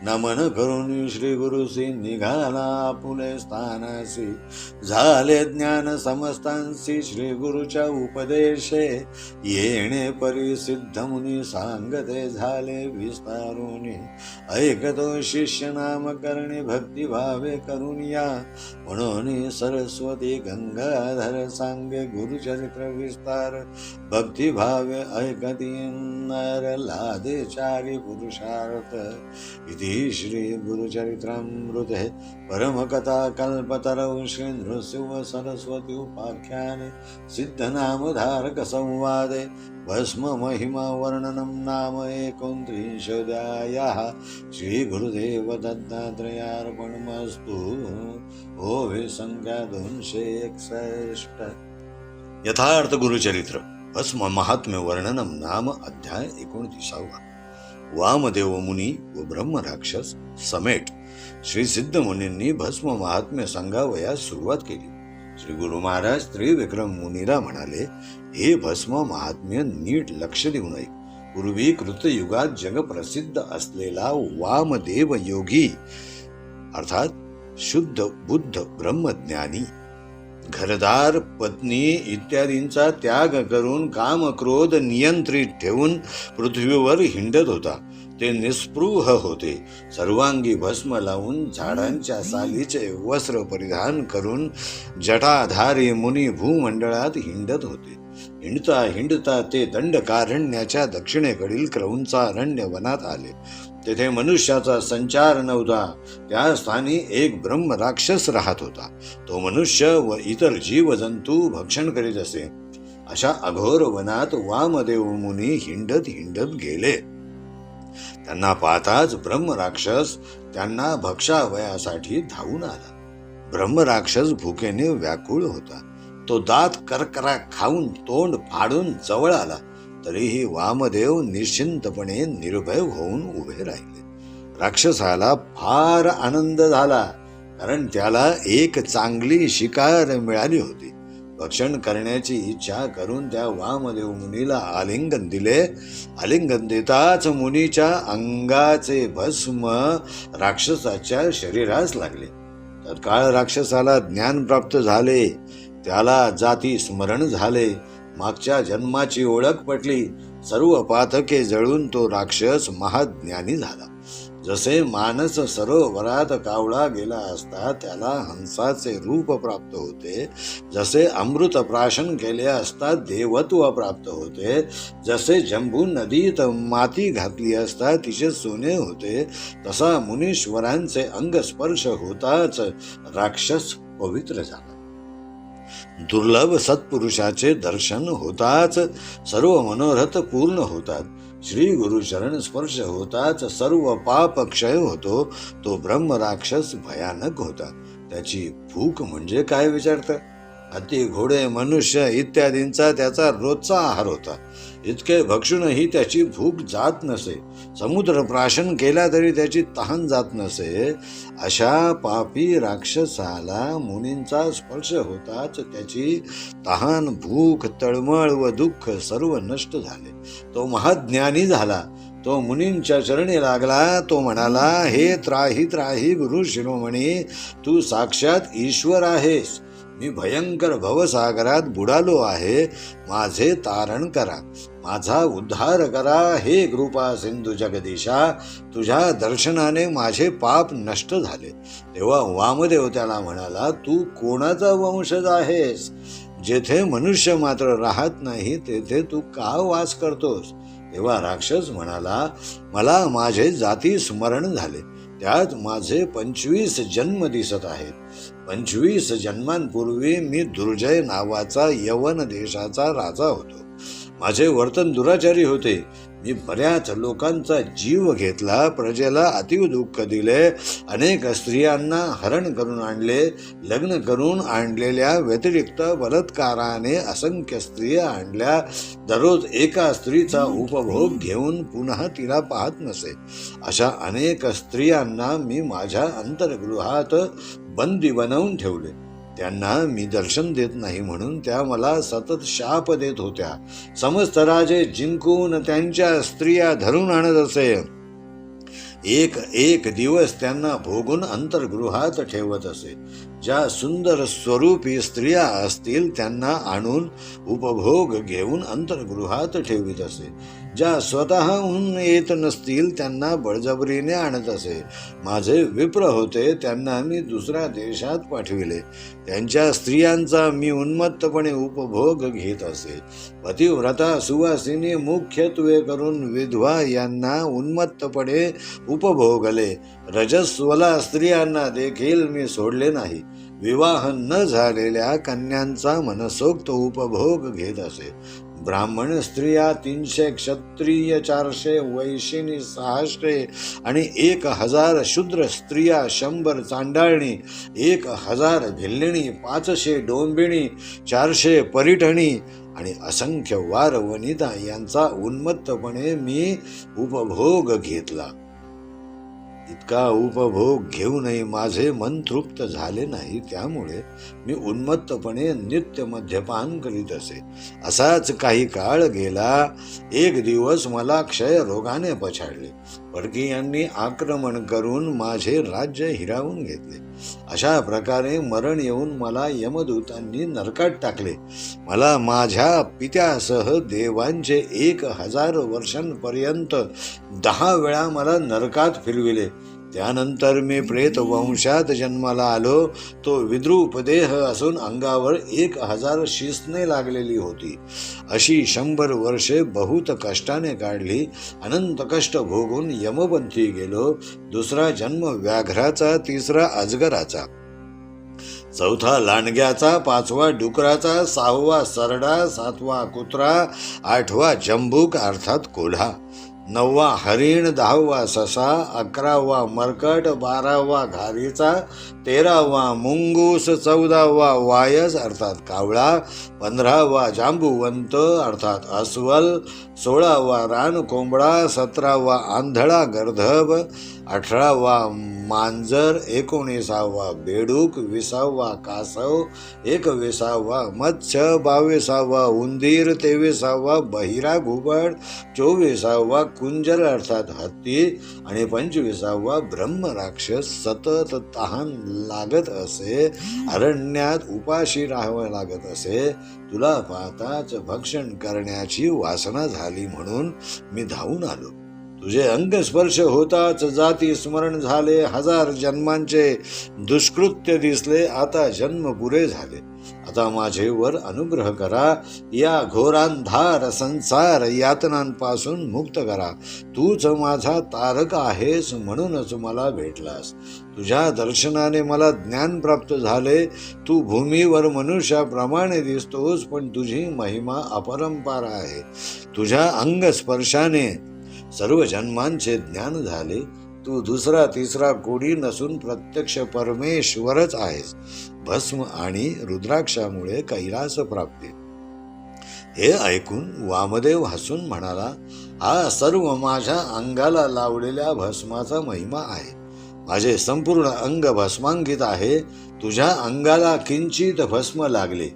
Speaker 1: नमन करून श्री गुरुसी निघाला आपुले स्थानासी झाले ज्ञान समस्तांसी श्री गुरुच्या उपदेशे येणे परी सिद्ध मुनी सांगते झाले विस्तारुनी ऐकतो शिष्य नाम करणे भक्ती भावे करून या म्हणून सरस्वती गंगाधर सांगे गुरुचरित्र विस्तार भक्ती भावे ऐकती नर लादे चारी पुरुषार्थ इति श्री गुरुचरित्रामृते परमकथा कल्पतरौ श्री नृसिंह सरस्वती उपाख्याने सिद्धनामधारक संवादे भस्म महिमा वर्णनम नाम 29 अध्यायः श्री गुरुदेव दत्तात्रेयार्पणमस्तु। ओवे संख्या 261 यथार्थ गुरुचरित्र भस्म महात्म्य वर्णनम नाम अध्याय 29। वामदेव मुनी व ब्रह्म राक्षस समेट श्री सिद्ध मुनींनी भस्म महात्म्य सांगावयास सुरुवात केली। श्री गुरु महाराज त्रिविक्रम मुनीला म्हणाले, हे भस्म महात्म्य नीट लक्ष देऊन ऐक। पूर्वी कृतयुगात जगप्रसिद्ध असलेला वामदेव योगी अर्थात शुद्ध बुद्ध ब्रह्मज्ञानी घरदार पत्नी इत्यादींचा त्याग करून काम क्रोध नियंत्रित ठेवून पृथ्वीवर हिंडत होता। ते निस्पृह होते, सर्वांगी भस्म लावून झाडांच्या सालीचे वस्त्र परिधान करून जटाधारी मुनी भूमंडळात हिंडत होते। हिंडता हिंडता ते दंडकारण्याच्या दक्षिणेकडील क्रौंचारण्य वनात आले। तेथे मनुष्याचा संचार नव्हता। त्या स्थानी एक ब्रह्म राक्षस राहत होता। तो मनुष्य व इतर जीवजंतू भक्षण करीत असे। अशा अघोर वनात वामदेव मुनी हिंडत हिंडत गेले। त्यांना पाहताच ब्रह्म राक्षस त्यांना भक्षावयासाठी धावून आला। ब्रह्म राक्षस भुकेने व्याकुळ होता। तो दात करकरा खाऊन तोंड फाडून जवळ आला, तरीही वामदेव निश्चिंतपणे निर्भय होऊन उभे राहिले। राक्षसाला फार आनंद झाला, कारण त्याला एक चांगली शिकार मिळाली होती। भक्षण करण्याची इच्छा करून त्या वामदेव मुनीला आलिंगन दिले। आलिंगन देताच मुनीच्या अंगाचे भस्म राक्षसाच्या शरीरास लागले। तत्काळ राक्षसाला ज्ञान प्राप्त झाले, त्याला जाती स्मरण झाले, मागच्या जन्माची ओळख पटली। सर्व पातके जळून तो राक्षस महाज्ञानी झाला। जसे मानस सरोवरात कावळा गेला असता त्याला हंसाचे रूप प्राप्त होते, जसे अमृत प्राशन केले असता देवत्व प्राप्त होते, जसे जंबू नदीत माती घातली असता तिचे सोने होते, तसा मुनीश्वरांचे अंग स्पर्श होताच राक्षस पवित्र झाला। दुर्लभ सत्पुरुषाचे दर्शन होताच सर्व मनोरथ पूर्ण होतात। श्री गुरुचरण स्पर्श होताच सर्व पाप क्षय होतो। तो ब्रह्म राक्षस भयानक होता। त्याची भूक म्हणजे काय विचारता? हत्ती, घोडे, मनुष्य इत्यादींचा त्याचा रोजचा आहार होता। इतके भक्षूनही त्याची भूक जात नसे। समुद्र प्राशन केला तरी त्याची तहान जात नसे। अशा पापी राक्षसाला मुनींचा स्पर्श होताच त्याची तहान, भूक, तळमळ व दुःख सर्व नष्ट झाले। तो महाज्ञानी झाला। तो मुनींच्या चरणी लागला। तो म्हणाला, हे त्राही त्राही गुरु शिरोमणी, तू साक्षात ईश्वर आहेस। मी भयंकर भवसागरात बुडालो आहे। माझे तारण करा, माझा उद्धार करा। हे कृपा सिंधू जगदीशा, तुझ्या दर्शनाने माझे पाप नष्ट झाले। तेव्हा वामदेव त्याला म्हणाला, तू कोणाचा वंशज आहेस? जेथे मनुष्य मात्र राहत नाही तेथे तू का वास करतोस? तेव्हा राक्षस म्हणाला, मला माझे जाती स्मरण झाले, त्यात माझे 25 जन्म दिसत आहेत। 25 जन्मांपूर्वी मी दुर्जय नावाचा यवन देशाचा राजा होतो. माझे वर्तन दुराचारी होते. मी बऱ्याच लोकांचा जीव घेतला, प्रजेला अतीव दुःख दिले, अनेक स्त्रियांना हरण करून आणले, लग्न करून आणलेल्या व्यतिरिक्त बलात्काराने असंख्य स्त्रिया आणल्या, दररोज एका स्त्रीचा उपभोग घेऊन पुन्हा तिला पाहत नसे. अशा अनेक स्त्रियांना मी माझ्या अंतर्गृहात बंदी बनवून ठेवले. त्यांना मी दर्शन देत नाही म्हणून त्या मला सतत शाप देत होत्या. समस्त राजे जिंकून त्यांच्या स्त्रिया धरून आणत असे. एक एक दिवस त्यांना भोगून अंतर्गृहात ठेवत असे. ज्या सुंदर स्वरूपी स्त्रिया असतील त्यांना आणून उपभोग घेऊन अंतर्गृहात ठेवित असे. ज्या स्वतःहून येत नसतील त्यांना बळजबरीने आणत असे. माझे विप्र होते, त्यांना मी दुसऱ्या देशात पाठविले. त्यांच्या स्त्रियांचा मी उन्मत्तपणे उपभोग घेत असे. पतिव्रता सुवासिनी मुख्यत्वे करून विधवा यांना उन्मत्तपणे उपभोगले. रजस्वला स्त्रियांना देखील मी सोडले नाही. विवाह न झालेल्या कन्यांचा मनसोक्त उपभोग घेत असे. ब्राह्मण स्त्रिया 300, क्षत्रिय 400, वैशिनी 600 आणि 1000 शूद्र स्त्रिया, 100 चांडाळणी, 1000 भिल्लिणी, 500 डोंबिणी, 400 परिठणी आणि असंख्य वार वनिता यांचा उन्मत्तपणे मी उपभोग घेतला. इतका उपभोग घेऊनही माझे मन तृप्त झाले नाही. त्यामुळे मी उन्मत्तपणे नित्य मद्यपान करीत असे. असाच काही काळ गेला. एक दिवस मला क्षय रोगाने पछाडले. परकीयांनी आक्रमण करून माझे राज्य हिरावून घेतले. अशा प्रकारे मरण येऊन मला यमदूतांनी नरकात टाकले. मला माझ्या पित्यासह देवांचे 1000 वर्षांपर्यंत 10 वेळा मला नरकात फिरविले. त्यानंतर मी प्रेत वंशात जन्माला आलो. तो विद्रूप देह असून अंगावर 1000 शिसने लागलेली होती. अशी 100 वर्षे बहुत कष्टाने काढली. अनंत कष्ट भोगून यमपंथी गेलो. दुसरा जन्म व्याघ्राचा, तिसरा अजगराचा, चौथा लांडग्याचा, 5वा डुकराचा, 6वा सरडा, 7वा कुत्रा, 8वा जंबूक अर्थात कोल्हा, 9वा हरिण, 10वा ससा, 11वा मरकट, 12वा घारीचा, 13वा मुंगूस, 14वा वायस अर्थात कावळा, 15वा जांबुवंत अर्थात अस्वल, 16वा रान कोंबडा, 17वा आंधळा गर्धब, 18वा मांजर, 19वा बेडूक, 20वा कासव, 21वा मत्स्य, 22वा उंदीर, 23वा बहिरा घुबड, 24वा कुंजर अर्थात हत्ती आणि 25वा ब्रह्म राक्षस. सतत तहान लागत असे. अरण्यात उपाशी राहावं लागत असे. तुला पाहताच भक्षण करण्याची वासना झाली म्हणून मी धावून आलो. तुझे अंगस्पर्श होताच जाती स्मरण झाले. 1000 जन्मांचे दुष्कृत्य दिसले. आता जन्म पुरे झाले. आता माझेवर अनुग्रह करा. या घोरांधार संसार यातनांपासून मुक्त करा. तूच माझा तारक आहेस म्हणूनच मला भेटलास. तुझ्या दर्शनाने मला ज्ञान प्राप्त झाले. तू भूमीवर मनुष्याप्रमाणे दिसतोस, पण तुझी महिमा अपरंपार आहे. तुझ्या अंगस्पर्शाने सर्व जन्मांचे ज्ञान झाले. तू दुसरा तिसरा कोणी नसून प्रत्यक्ष परमेश्वरच आहेस. भस्म आणि रुद्राक्षामुळे कैलास प्राप्ती. हे ऐकून वामदेव हसून म्हणाला, हा सर्व माझ्या अंगाला लावलेल्या भस्माचा महिमा आहे. माझे संपूर्ण अंग भस्मांकित आहे. तुझ्या अंगाला किंचित भस्म लागले,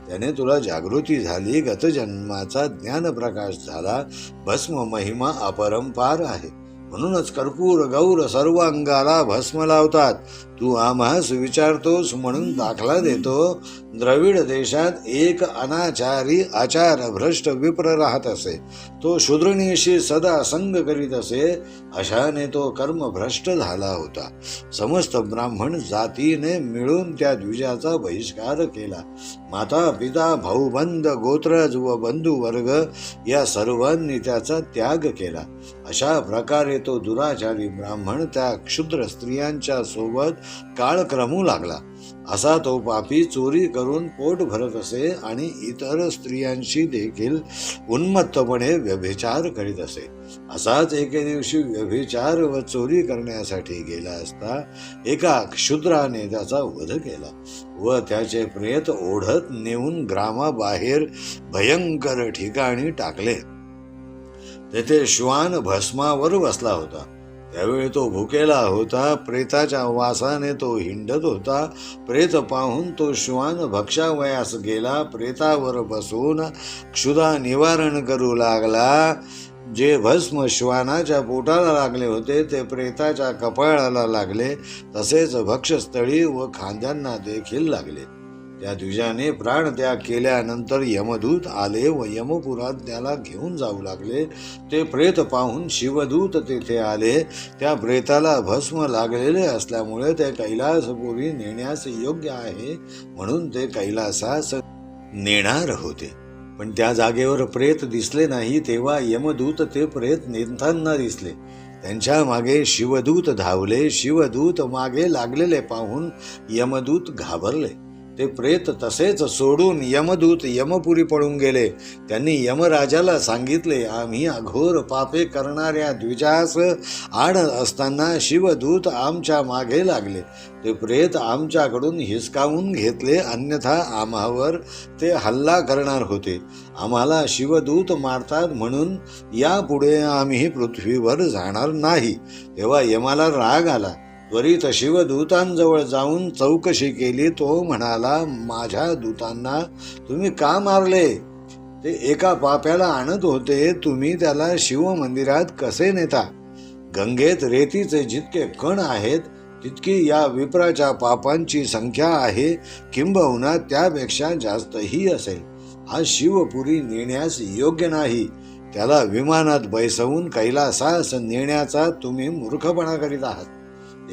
Speaker 1: त्याने तुला जागृती झाली. गतजन्माचा ज्ञानप्रकाश झाला. भस्म महिमा अपरंपार आहे. म्हणूनच कर्पूर गौर सर्व अंगाला भस्म लावतात. तू आम्हास विचारतोस म्हणून दाखला देतो. द्रविड देशात एक अनाचारी आचार भ्रष्ट विप्र राहत असे. तो शूद्रनीशी सदा संग करीत असे. अशाने तो कर्मभ्रष्ट झाला होता. समस्त ब्राह्मण जातीने मिळून त्या द्विजाचा बहिष्कार केला. माता पिता भाऊबंद गोत्रज व बंधुवर्ग या सर्वांनी त्याचा त्याग केला. अशा प्रकारे त्यामुळे तो दुराचारी ब्राह्मण त्या क्षुद्र स्त्रियांच्या सोबत काळ क्रमू लागला. असा तो पापी चोरी करून पोट भरत असे आणि इतर स्त्रियांशी देखील उन्मत्तपणे व्यभिचार करीत असे. असाच एके दिवशी व्यभिचार व चोरी करण्यासाठी गेला असता एका क्षुद्राने त्याचा वध केला व त्याचे प्रेत ओढत नेऊन ग्रामाबाहेर भयंकर ठिकाणी टाकले. तेथे श्वान भस्मावर बसला होता. त्यावेळी तो भुकेला होता. प्रेताच्या वासाने तो हिंडत होता. प्रेत पाहून तो श्वान भक्षावयास गेला. प्रेतावर बसून क्षुधा निवारण करू लागला. जे भस्म श्वानाच्या पोटाला लागले होते ते प्रेताच्या कपाळाला लागले, तसेच भक्षस्थळी व खांद्यांना देखील लागले. त्या द्विजाने प्राणत्याग केल्यानंतर यमदूत आले व यमपुरात त्याला घेऊन जाऊ लागले. ते प्रेत पाहून शिवदूत तेथे आले. त्या प्रेताला भस्म लागलेले असल्यामुळे ते कैलासपुरी नेण्यास योग्य आहे म्हणून ते कैलासास नेणार होते. पण त्या जागेवर प्रेत दिसले नाही. तेव्हा यमदूत ते प्रेत नेताना दिसले. त्यांच्या मागे शिवदूत धावले. शिवदूत मागे लागलेले पाहून यमदूत घाबरले. ते प्रेत तसेच सोडून यमदूत यमपुरी पळून गेले. त्यांनी यमराजाला सांगितले, आम्ही अघोर पापे करणाऱ्या द्विजास आणत असताना शिवदूत आमच्या मागे लागले. ते प्रेत आमच्याकडून हिसकावून घेतले, अन्यथा आम्हावर ते हल्ला करणार होते. आम्हाला शिवदूत मारतात म्हणून यापुढे आम्ही पृथ्वीवर जाणार नाही. तेव्हा यमाला राग आला. त्वरित शिवदूतांजवळ जाऊन चौकशी केली. तो म्हणाला, माझ्या दूतांना तुम्ही का मारले? ते एका पाप्याला आणत होते. तुम्ही त्याला शिवमंदिरात कसे नेता? गंगेत रेतीचे जितके कण आहेत तितकी या विप्राच्या पापांची संख्या आहे, किंबहुना त्यापेक्षा जास्तही असेल. हा शिवपुरी नेण्यास योग्य नाही. त्याला विमानात बैसवून कैलासास नेण्याचा तुम्ही मूर्खपणा करीत आहात.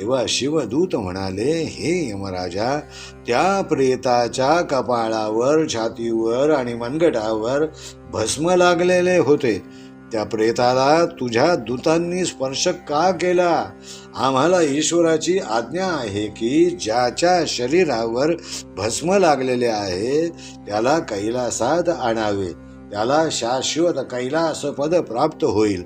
Speaker 1: तेव्हा शिवदूत म्हणाले, हे यमराजा, त्या प्रेताच्या कपाळावर, छातीवर आणि मनगटावर भस्म लागलेले होते. त्या प्रेताला तुझ्या दूतांनी स्पर्श का केला? आम्हाला ईश्वराची आज्ञा आहे की ज्याच्या शरीरावर भस्म लागलेले आहे त्याला कैलासात आणावे. त्याला शाश्वत कैलास पद प्राप्त होईल.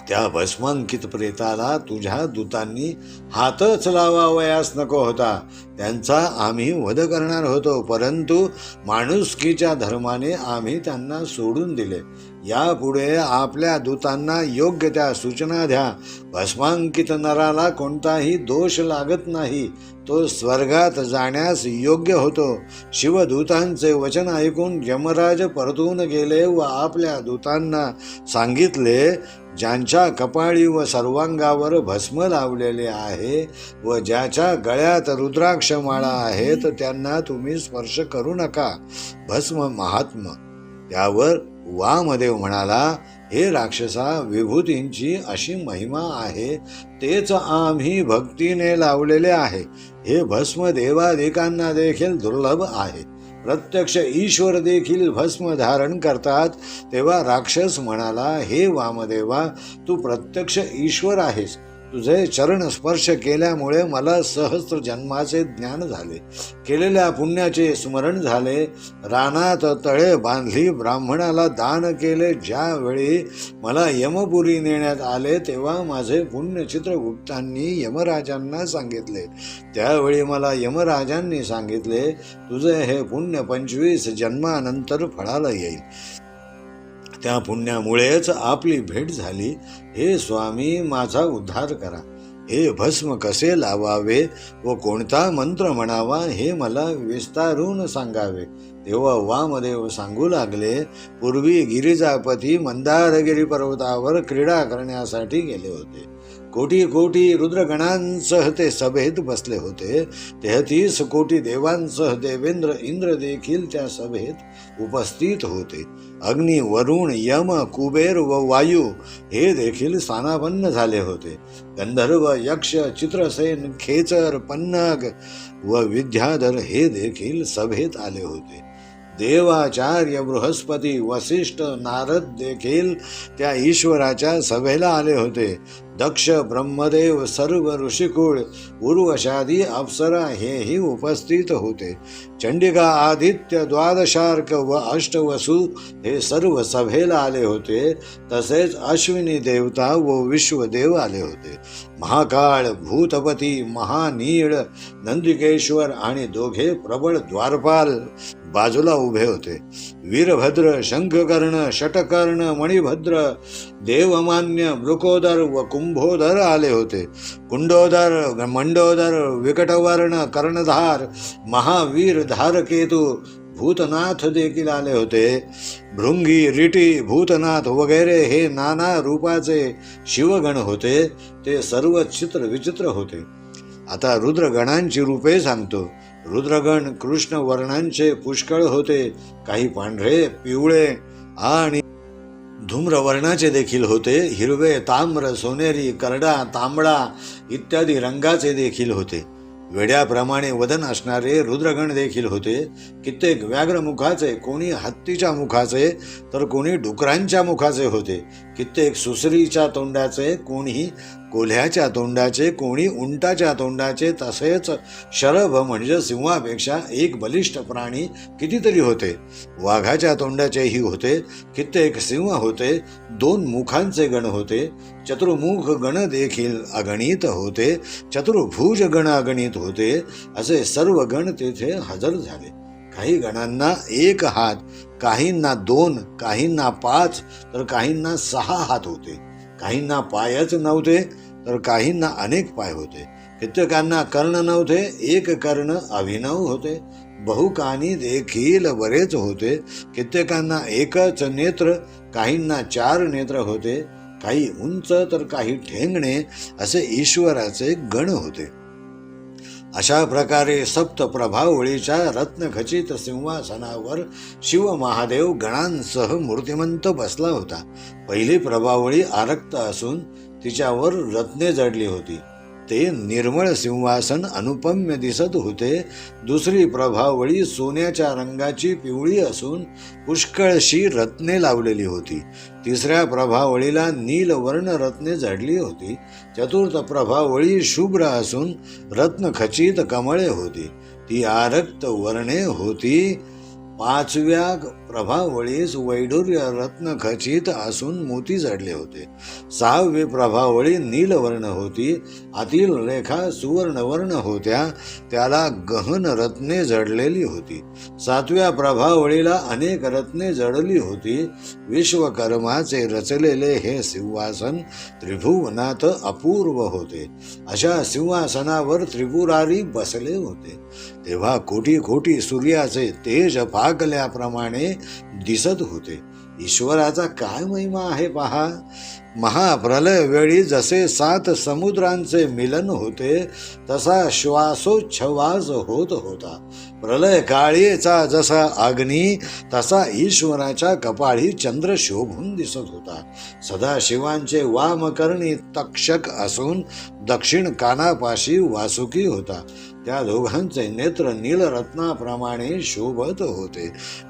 Speaker 1: त्या भस्मांकित प्रेताला तुझ्या दूतांनी हातच लावावयास नको होता. त्यांचा आम्ही वध करणार होतो, परंतु माणुसकीच्या धर्माने आम्ही त्यांना सोडून दिले. यापुढे आपल्या दूतांना योग्य त्या सूचना द्या. भस्मांकित नराला कोणताही दोष लागत नाही. तो स्वर्गात जाण्यास योग्य होतो. शिवदूतांचे वचन ऐकून यमराज परतून गेले व आपल्या दूतांना सांगितले, ज्यांच्या कपाळी व सर्वांगावर भस्म लावलेले आहे व ज्याच्या गळ्यात रुद्राक्ष माळा आहेत त्यांना तुम्ही स्पर्श करू नका. भस्म महात्म. त्यावर वामदेव म्हणाला, हे राक्षसा, विभूतींची अशी महिमा आहे, तेच आम्ही भक्तीने लावलेले आहे. हे भस्म देवादिकांना देखील दुर्लभ आहे. प्रत्यक्ष ईश्वर देखील भस्म धारण करतात. तेव्हा राक्षस म्हणाला, हे वामदेवा, तू प्रत्यक्ष ईश्वर आहेस. तुझे चरण स्पर्श केल्यामुळे मला सहस्त्र जन्माचे ज्ञान झाले. केलेल्या पुण्याचे स्मरण झाले. रानात तळे बांधली, ब्राह्मणाला दान केले. ज्यावेळी मला यमपुरी नेण्यात आले तेव्हा माझे पुण्य चित्रगुप्तांनी यमराजांना सांगितले. त्यावेळी मला यमराजांनी सांगितले, तुझे हे पुण्य 25 जन्मानंतर फळाला येईल. त्या पुण्यामुळेच आपली भेट झाली. हे स्वामी, माझा उद्धार करा. हे भस्म कसे लावावे व कोणता मंत्र म्हणावा हे मला विस्तारून सांगावे. तेव्हा वामदेव सांगू लागले, पूर्वी गिरिजापती मंदारगिरी पर्वतावर क्रीडा करण्यासाठी गेले होते. कोटी कोटी रुद्रगणांसह ते सभेत बसले होते. 33 कोटी देवांसह देवेंद्र इंद्र देखील त्या सभेत उपस्थित होते. अग्नी, वरुण, यम, कुबेर व वायू हे देखील स्थानापन्न झाले होते. गंधर्व, यक्ष, चित्रसेन, खेचर, पन्नग व विद्याधर हे देखील सभेत आले होते. देवाचार्य बृहस्पती वसिष्ठ नारद देखील त्या ईश्वराच्या सभेला आले होते. दक्ष ब्रह्मदेव सर्व ऋषिकुळ उर्वशादी अप्सरा हेही उपस्थित होते. चंडिका आदित्य द्वादशार्क व अष्टवसु हे सर्व सभेला आले होते. तसेच अश्विनी देवता व विश्वदेव आले होते. महाकाळ भूतपती महानीळ नंदिकेश्वर आणि दोघे प्रबळ द्वारपाल बाजूला उभे होते. वीरभद्र शंखकर्ण षटकर्ण मणिभद्र देवमान्य वृकोदर व कुंभोदर आले होते. कुंडोदर मंडोदर विकटवर्ण कर्णधार महावीर धारकेतू भूतनाथ देखील आले होते. भृंगी रिटी भूतनाथ वगैरे हे नाना रूपाचे शिवगण होते. ते सर्व चित्र विचित्र होते. आता रुद्रगणांची रूपे सांगतो. रुद्रगण कृष्ण वर्णांचे पुष्कळ होते. काही पांढरे पिवळे आणि धूम्रवर्णाचे देखील होते. हिरवे ताम्र सोनेरी करडा तांबडा इत्यादी रंगाचे देखील होते. वेड्याप्रमाणे वदन असणारे रुद्रगण देखील होते. कित्येक व्याघ्रमुखाचे, कोणी हत्तीच्या मुखाचे तर कोणी डुकरांच्या मुखाचे होते. कित्येक सुसरीच्या तोंडाचे, कोणी कोल्ह्याच्या तोंडाचे, कोणी उंटाच्या तोंडाचे. तसेच शरभ म्हणजे सिंहापेक्षा एक बलिष्ठ प्राणी कितीतरी होते. वाघाच्या तोंडाचेही होते. कित्येक सिंह होते. 2 मुखांचे गण होते. चतुर्मुख गण देखील अगणित होते. चतुर्भुज गण अगणित होते. असे सर्व गण तेथे हजर झाले. काही गणांना 1 हात, काहींना 2, काहींना 5 तर काहींना 6 हात होते. काहींना पायच नव्हते तर काहींना अनेक पाय होते. कित्येकांना कर्ण नव्हते, 1 कर्ण अभिनव होते. बहुकानी देखील बरेच होते. कित्येकांना 1च नेत्र, काहींना 4 नेत्र होते. काही उंच तर काही ठेंगणे असे ईश्वराचे गण होते. अशा प्रकारे सप्त प्रभावळीच्या रत्नखचित सिंहासनावर शिव महादेव गणांसह मूर्तिमंत बसला होता. पहिली प्रभावळी आरक्त असून तिच्यावर रत्ने जडली होती. ते निर्मळ सिंहासन अनुपम्य दिसत होते. दुसरी प्रभावळी सोन्याच्या रंगाची पिवळी असून पुष्कळशी रत्ने लावलेली होती. तिसऱ्या प्रभावळीला नीलवर्ण रत्ने जडली होती. चतुर्थ प्रभावळी शुभ्र असून रत्नखचित कमळे होती. ती आरक्त वर्णे होती. 5व्या प्रभावळीस वैडूर्य रत्नखचित असून मोती जडले होते. 6वी प्रभावळी नीलवर्ण होती. आतील रेखा सुवर्णवर्ण होत्या. त्याला गहन रत्ने जडलेली होती. 7व्या प्रभावळीला अनेक रत्ने जडली होती. विश्वकर्माचे रचलेले हे सिंहासन त्रिभुवनात अपूर्व होते. अशा सिंहासनावर त्रिपुरारी बसले होते. तेव्हा कोटी कोटी सूर्याचे तेज फाकल्याप्रमाणे दिसत होते. ईश्वराचा काय महिमा आहे पहा. महाप्रलय वेळी जसे 7 समुद्रांचे मिलन होते तसा श्वासोच्छवास होत होता. प्रलय काळीचा जसा अग्नी तसा ईश्वराच्या कपाळी चंद्र शोभून दिसत होता. सदाशिवांचे वामकर्णी तक्षक असून दक्षिण कानापाशी वासुकी होता. त्या दोघांचे नेत्र नीलरत्नाप्रमाणे शोभत होते.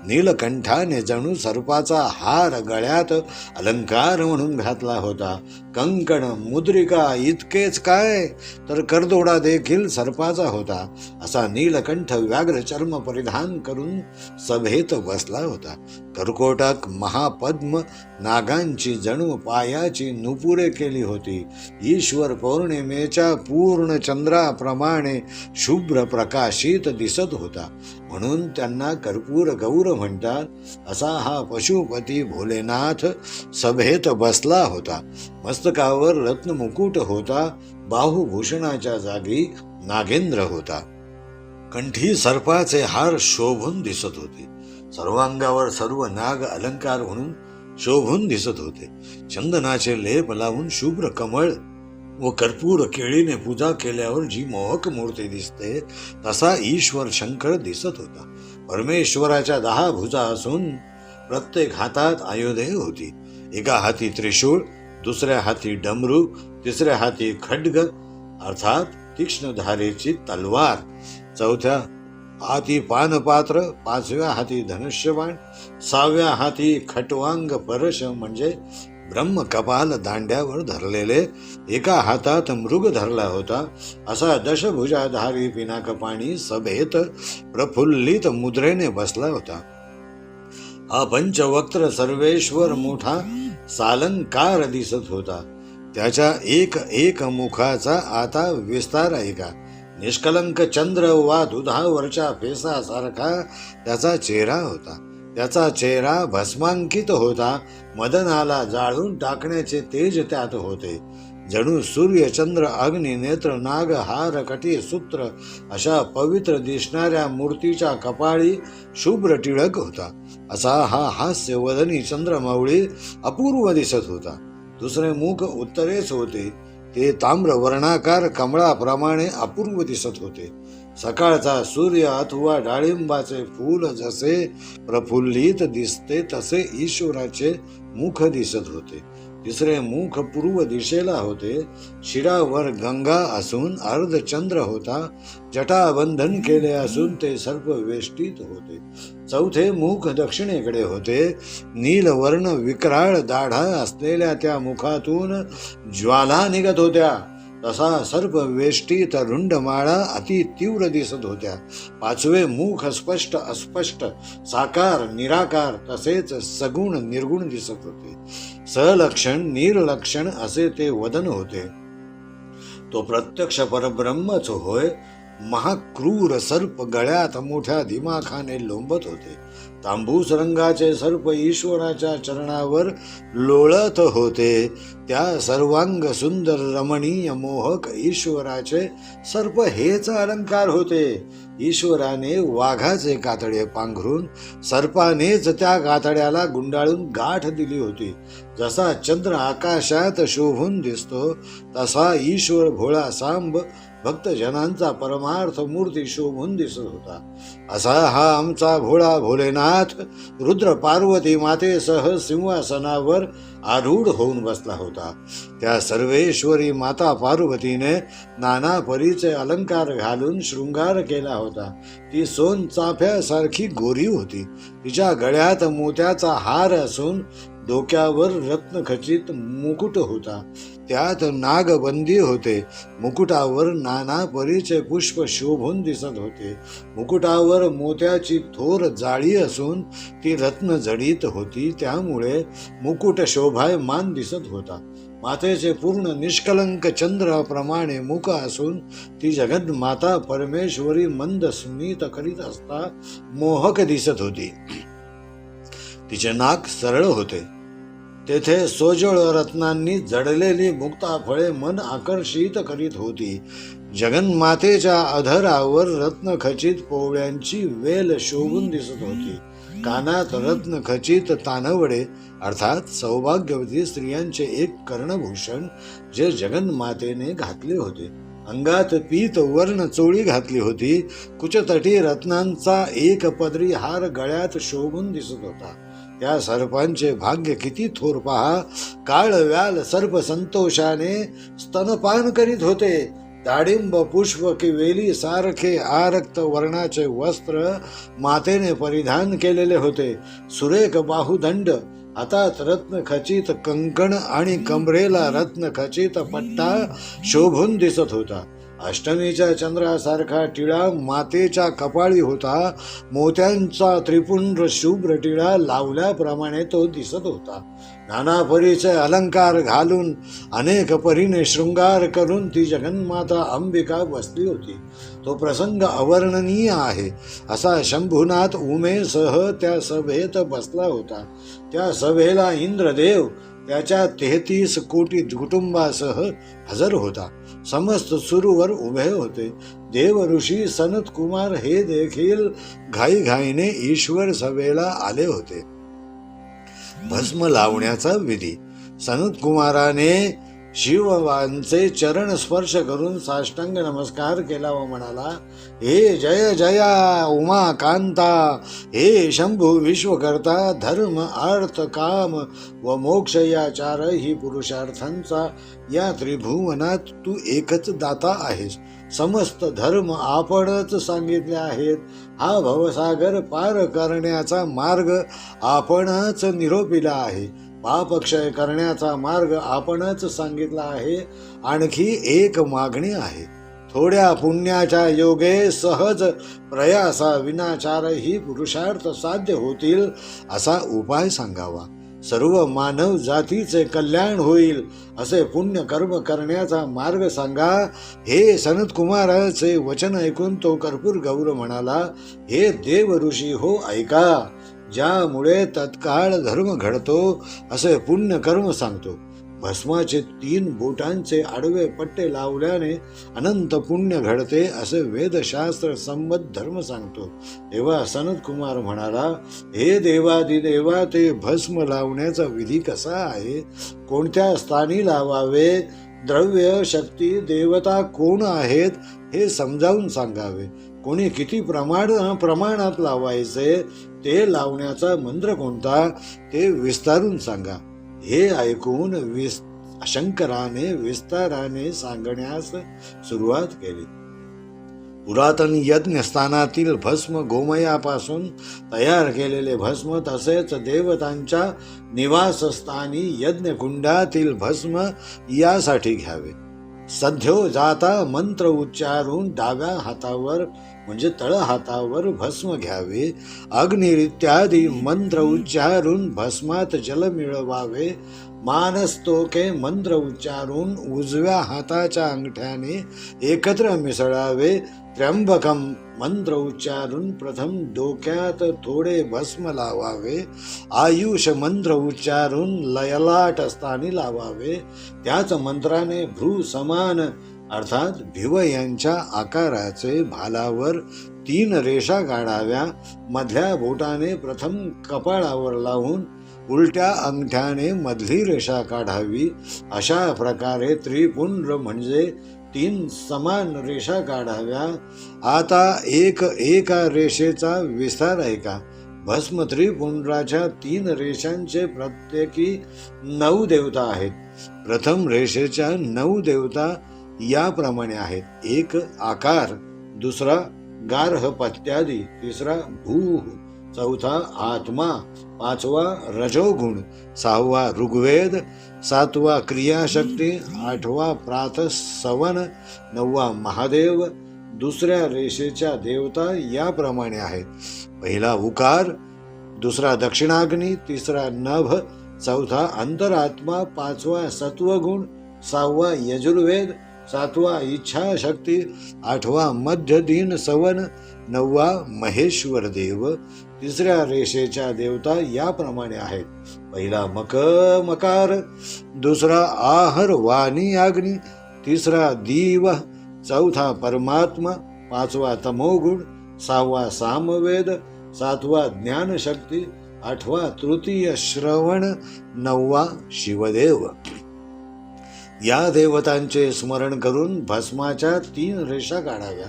Speaker 1: नीलकंठाने जणू सर्पाचा हार गळ्यात अलंकार म्हणून घातला होता. कंकण मुद्रिका इतकेच काय तर करदोडा देखील सर्पाचा होता. असा नीलकंठ व्याघ्र चर्म परिधान करून सभेत बसला होता. कर्कोटक महापद्म नागांची जणू पायाची नुपुरे केली होती. ईश्वर पौर्णिमेच्या पूर्ण चंद्राप्रमाणे शुभ्र प्रकाशित दिसत होता. म्हणून त्यांना कर्पूर गौर म्हणतात. असा हा पशुपती भोलेनाथ सभेत बसला होता. मस्तकावर रत्नमुकुट होता. बाहुभूषणाच्या जागी नागेंद्र होता. कंठी सर्पाचे हार शोभून दिसत होते. सर्वांगावर सर्व नाग अलंकार म्हणून शोभून दिसत होते. चंदनाचे लेप लावून शुभ्र कमळ व कर्पूर केळीने पूजा केल्यावर जी मोहक मूर्ती दिसते तसा ईश्वर शंकर दिसत होता. परमेश्वराच्या 10 भुजा असून प्रत्येक हातात आयुधे होती. एका हाती त्रिशूळ, दुसऱ्या हाती डमरू, तिसऱ्या हाती खड्ग अर्थात तीक्ष्ण धारेची तलवार, चौथ्या हाती पानपात्र, 5व्या हाती धनुष्यबाण, 6व्या हाती खटवांग परश म्हणजे ब्रह्म कपाल दांड्यावर धरलेले, एका हातात मृग धरला होता. असा दशभुजाधारी पिनाकपाणी सभेत प्रफुल्लित मुद्रेने बसला होता. हा पंचवक्त्र सर्वेश्वर मोठा सालंकार दिसत होता. त्याच्या एक एक मुखाचा आता विस्तार ऐका. निष्कलंक चंद्र वा दुधावरच्या फेसासारखा त्याचा चेहरा होता. त्याचा चेहरा भस्मांकित होता. मदनाला जाळून टाकण्याचे तेज त्यात होते. जणू सूर्य, चंद्र, अग्नी, नेत्र, नाग, हार, कटी, सूत्र अशा पवित्र दिसणाऱ्या मूर्तीच्या कपाळी शुभ्र टिळक होता. असा हा हास्यवदनी चंद्रमौळी अपूर्व दिसत होता. दुसरे मुख उत्तरेस होते. ते ताम्र वर्णाकार कमळाप्रमाणे अपूर्व दिसत होते. सकाळचा सूर्य अथवा डाळिंबाचे फूल जसे प्रफुल्लित दिसते तसे ईश्वराचे मुख दिसत होते. तिसरे मुख पूर्व दिशेला होते. शिरावर गंगा असून अर्धचंद्र होता. जटाबंधन केले असून ते सर्प वेष्टीत होते. चौथे मुख दक्षिणेकडे होते. नीलवर्ण विक्राळ दाढा असलेल्या त्या मुखातून ज्वाला निघत होत्या. तसा सर्प वेष्टीत रुंडमाळा अति तीव्र दिसत होत्या. पाचवे मुख स्पष्ट, अस्पष्ट, साकार, निराकार तसेच सगुण निर्गुण दिसत होते. सलक्षण, निरलक्षण असे ते वदन होते. तो प्रत्यक्ष परब्रह्मच होय. महाक्रूर सर्प गळ्यात मोठ्या दिमाखाने लोंबत होते. तांबूस रंगाचे सर्प ईश्वराच्या चरणावर लोळत होते. त्या सर्वांग सुंदर रमणीय मोहक ईश्वराचे सर्प हेच अलंकार होते. ईश्वराने वाघाचे कातडे पांघरून सर्पानेच त्या कातड्याला गुंडाळून गाठ दिली होती. जसा चंद्र आकाशात शोभून दिसतो तसा ईश्वर भोळा सांब भक्तजनांचा परमार्थ मूर्ती शोभून दिसत होता. असा हा आमचा भोळा भोलेनाथ रुद्र पार्वती मातेसह सिंहासनावर आरूढ होऊन बसला होता. त्या सर्वेश्वरी माता पार्वतीने नाना परीचे अलंकार घालून शृंगार केला होता. ती सोन चाफ्यासारखी गोरी होती. तिच्या गळ्यात मोत्याचा हार असून डोक्यावर रत्नखचित मुकुट होता. त्यात नागबंदी होते. मुकुटावर नाना परीचे पुष्प शोभून दिसत होते. मुकुटावर मोत्याची थोर जाळी असून ती रत्न जडित होती. त्यामुळे मुकुट शोभायमान दिसत होता. मातेचे पूर्ण निष्कलंक चंद्राप्रमाणे मुख असून ती जगन्माता परमेश्वरी मंद स्मित करीत असता मोहक दिसत होती. तिचे नाक सरळ होते. तेथे सोजळ रत्नांनी जडलेली मुक्ता फळे मन आकर्षित करीत होती. जगन्मातेच्या अधरावर रत्नखचित पोवळ्यांची वेल शोभून दिसत होती. कानात रत्नखचित तानवडे अर्थात सौभाग्यवती स्त्रियांचे एक कर्णभूषण जे जगन्मातेने घातले होते. अंगात पीत वर्ण चोळी घातली होती. कुचतटी रत्नांचा एक पदरी हार गळ्यात शोभून दिसत होता. त्या सर्पांचे भाग्य किती थोर पहा. काळव्याल सर्प संतोषाने स्तनपान करीत होते. डाळिंब पुष्प की वेली सारखे आरक्त वर्णाचे वस्त्र मातेने परिधान केलेले होते. सुरेख बाहुदंड, हातात रत्न खचित कंकण आणि कमरेला रत्न खचित पट्टा शोभून दिसत होता. अष्टमीच्या चंद्रासारखा टिळा मातेच्या कपाळी होता. मोत्यांचा त्रिपुंड शुभ्र टिळा लावल्याप्रमाणे तो दिसत होता. नाना परीचे अलंकार घालून अनेक परीने शृंगार करून ती जगन्माता अंबिका बसली होती. तो प्रसंग अवर्णनीय आहे. असा शंभुनाथ उमेसह त्या सभेत बसला होता. त्या सभेला इंद्रदेव त्याच्या 33 कोटी कुटुंबासह हजर होता. समस्त सुरूवर उभे होते. देव ऋषी सनत कुमार हे देखील घाईघाईने ईश्वर सभेला आले होते. भस्म लावण्याचा विधी. सनत कुमाराने शिवांचे चरण स्पर्श करून साष्टांग नमस्कार केला व म्हणाला, हे जय जया उमाकांता, हे शंभू विश्वकर्ता, धर्म अर्थ काम व मोक्ष या चारही पुरुषार्थांचा या त्रिभुवनात तू एकच दाता आहेस. समस्त धर्म आपणच सांगितले आहेत. हा भवसागर पार करण्याचा मार्ग आपणच निरोपिला आहे. पापक्षय करण्याचा मार्ग आपणच सांगितला आहे. आणखी एक मागणी आहे. थोड्या पुण्याच्या योगे सहज प्रयासा विनाचारही पुरुषार्थ साध्य होतील असा उपाय सांगावा. सर्व मानव जातीचे कल्याण होईल असे पुण्य कर्म करण्याचा मार्ग सांगा. हे सनत कुमाराचे वचन ऐकून तो कर्पूर गौर म्हणाला, हे देव ऋषी हो ऐका. ज्यामुळे तत्काळ धर्म घडतो असे पुण्य कर्म सांगतो. भस्माचे 3 बोटांचे आडवे पट्टे लावल्याने अनंत पुण्य घडते असे वेदशास्त्र संबद्ध धर्म सांगतो. तेव्हा सनत कुमार म्हणाला, हे देवादिदेवा, ते भस्म लावण्याचा विधी कसा आहे? कोणत्या स्थानी लावावे? द्रव्य शक्ती देवता कोण आहेत हे समजावून सांगावे. कोणी किती प्रमाणात लावायचे, ते लावण्याचा मंत्र कोणता ते विस्तारून सांगा. हे ऐकून शंकराने विस्ताराने सांगण्यास सुरुवात केली. पुरातन यज्ञस्थानातील भस्म, गोमयापासून तयार केलेले भस्म, तसेच देवतांच्या निवासस्थानी यज्ञकुंडातील भस्म यासाठी घ्यावे. सध्यो जाता मंत्र उच्चारून डाव्या हातावर म्हणजे तळ हातावर भस्म घ्यावे. अग्निरित्यादी मंत्र उच्चारून भस्मात जल मिळवावे. मानस्तोके मंत्र उच्चारून उजव्या हाताच्या अंगठ्याने एकत्र मिसळावे. त्र्यंबकम मंत्र उच्चारून प्रथम डोक्यात थोडे भस्म लावावे. आयुष मंत्र उच्चारून लयलाट स्थानी लावावे. त्याच मंत्राने भ्रू समान अर्थात भिवयांच्या आकाराचे भालावर 3 रेषा काढाव्या. मधल्या बोटाने प्रथम कपाळावर लावून उलट्या अंगठ्याने मधली रेषा काढावी. अशा प्रकारे त्रिपुंड म्हणजे 3 समान रेषा काढाव्या. आता एका रेषेचा विस्तार ऐका. भस्म त्रिपुंडाच्या 3 रेषांचे प्रत्येकी 9 देवता आहेत. प्रथम रेषेच्या 9 देवता याप्रमाणे आहेत. 1 आकार, दुसरा गार्हपत्यादी, तिसरा भूः, चौथा आत्मा, 5वा रजोगुण, 6वा ऋग्वेद, 7वा क्रियाशक्ती, 8वा प्रातःसवन, 9वा महादेव. दुसऱ्या रेषेच्या देवता याप्रमाणे आहेत. पहिला उकार, दुसरा दक्षिणाग्नी, तिसरा नभ, चौथा अंतरात्मा, 5वा सत्वगुण, 6वा यजुर्वेद, 7वा इच्छाशक्ती, 8वा मध्यदीन सवन, 9वा महेश्वर देव. तिसऱ्या रेषेच्या देवता याप्रमाणे आहेत. पहिला मकार, दुसरा आहर वाणी अग्नी, तिसरा दीव, चौथा परमात्मा, 5वा तमोगुण, 6वा सामवेद, 7वा ज्ञानशक्ती, 8वा तृतीय श्रवण, 9वा शिवदेव. या देवतांचे स्मरण करून भस्माच्या 3 रेषा काढाव्या.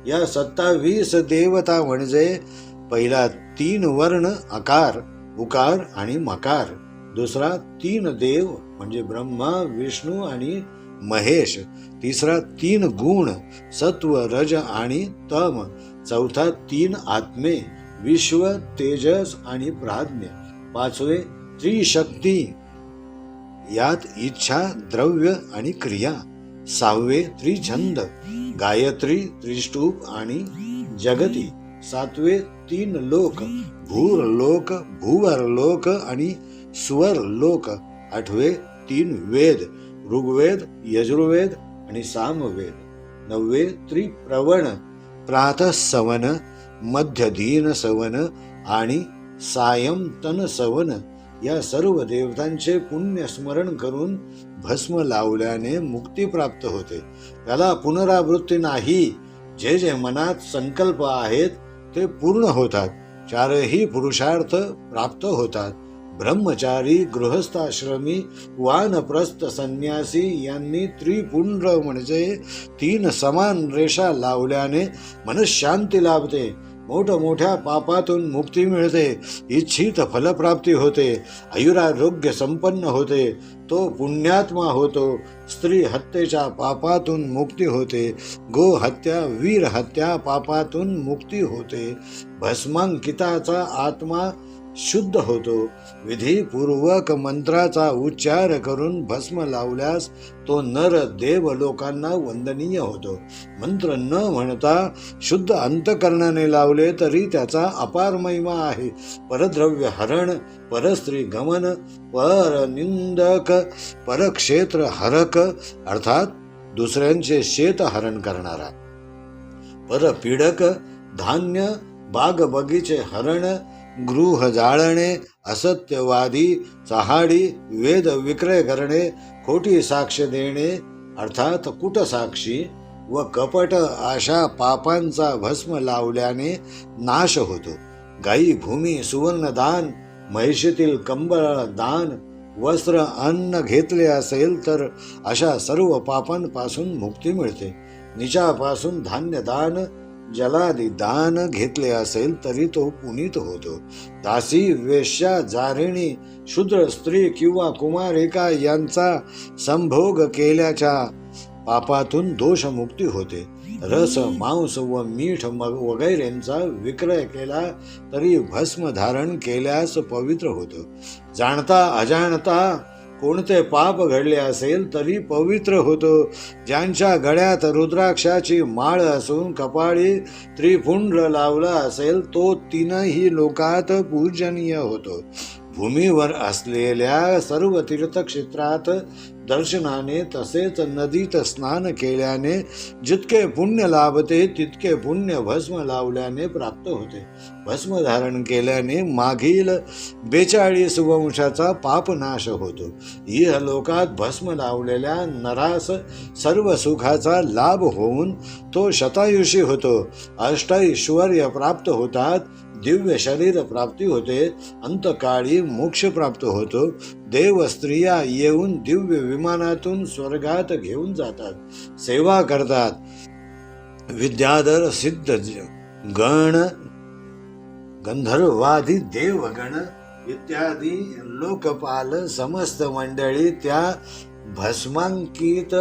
Speaker 1: या 27 देवता म्हणजे पहिला 3 वर्ण अकार, उकार आणि मकार, दुसरा 3 देव म्हणजे ब्रह्मा, विष्णू आणि महेश, तिसरा 3 गुण सत्व, रज आणि तम, चौथा 3 आत्मे विश्व, तेजस आणि प्राज्ञ, 5वे त्रिशक्ती यात इच्छा, द्रव्य आणि क्रिया, 6वे त्रिछंद गायत्री, त्रिष्टूप आणि जगती, 7वे 3 लोक भूरलोक, भूवरलोक आणि स्वरलोक, 8वे 3 वेद ऋग्वेद, यजुर्वेद आणि सामवेद, 9वे त्रिप्रवण प्रातःसवन, मध्यदीन सवन आणि सायंतन सवन. या सर्व देवतांचे पुण्य स्मरण करून भस्म लावल्याने मुक्ती प्राप्त होते. त्याला पुनरावृत्ती नाही. जे जे मनात संकल्प आहेत ते पूर्ण होतात. 4ही पुरुषार्थ प्राप्त होतात. ब्रह्मचारी, गृहस्थाश्रमी, वानप्रस्थ, संन्यासी यांनी त्रिपुंड्र म्हणजे 3 समान रेषा लावल्याने मनःशांती लाभते, मोठमोठ्या पापातून मुक्ती मिळते, इच्छित फलप्राप्ती होते, आयुरारोग्य संपन्न होते, तो पुण्यात्मा होतो, स्त्री हत्येच्या पापातून मुक्ती होते, गो हत्या, वीर हत्या पापातून मुक्ती होते, भस्मांकिताचा आत्मा शुद्ध होतो, विधीपूर्वक मंत्राचा उच्चार करून भस्म लावल्यास तो नर देव लोकांना वंदनीय होतो. मंत्र न म्हणता शुद्ध अंतकरणाने लावले तरी त्याचा अपार महिमा आहे. परद्रव्य हरण, परस्त्री गमन, परनिंदक, परक्षेत्र हरक अर्थात दुसऱ्यांचे शेत हरण करणारा, परपीडक, धान्य बाग बगीचे हरण, गृह जाळणे, असत्यवादी, चहाडी, वेद विक्रय करणे, खोटी साक्ष देणे अर्थात कुटसाक्षी व कपट अशा पापांचा भस्म लावल्याने नाश होतो. गायी, भूमी, सुवर्ण दान, म्हैशीतील कंबळ दान, वस्त्र, अन्न घेतले असेल तर अशा सर्व पापांपासून मुक्ती मिळते. निचापासून धान्य दान, जलादी दान घेतले असेल तरी तो पुनीत होतो. दासी, वेश्या, जारिणी, शूद्र स्त्री किंवा कुमारिका यांचा संभोग केल्याच्या पापातून दोषमुक्ती होते. रस, मांस व मीठ वगैरेंचा विक्रय केला तरी भस्म धारण केल्यास पवित्र होतो. जाणता अजाणता कोणते पाप घडले असेल तरी पवित्र होतो. ज्यांच्या गळ्यात रुद्राक्षाची माळ असून कपाळी त्रिपुंड्र लावला असेल तो 3ही लोकात पूजनीय होतो. भूमीवर असलेल्या सर्व तीर्थक्षेत्रात दर्शनाने तसेच नदीत स्नान केल्याने जितके पुण्य लाभते तितके पुण्य भस्म लावल्याने प्राप्त होते. भस्म धारण केल्याने मागील 42 वंशाचा पापनाश होतो. इहलोकात भस्म लावलेल्या नरास सर्व सुखाचा लाभ होऊन तो शतायुषी होतो. अष्टैश्वर्य प्राप्त होतात, दिव्य शरीर प्राप्ती होते, अंतकाळी मोक्ष प्राप्त होतो. देव स्त्रिया येऊन दिव्य विमानातून स्वर्गात घेऊन जातात, सेवा करतात. विद्याधर, सिद्ध गण, गंधर्वादी देवगण इत्यादी लोकपाल समस्त मंडळी त्या भस्मांकित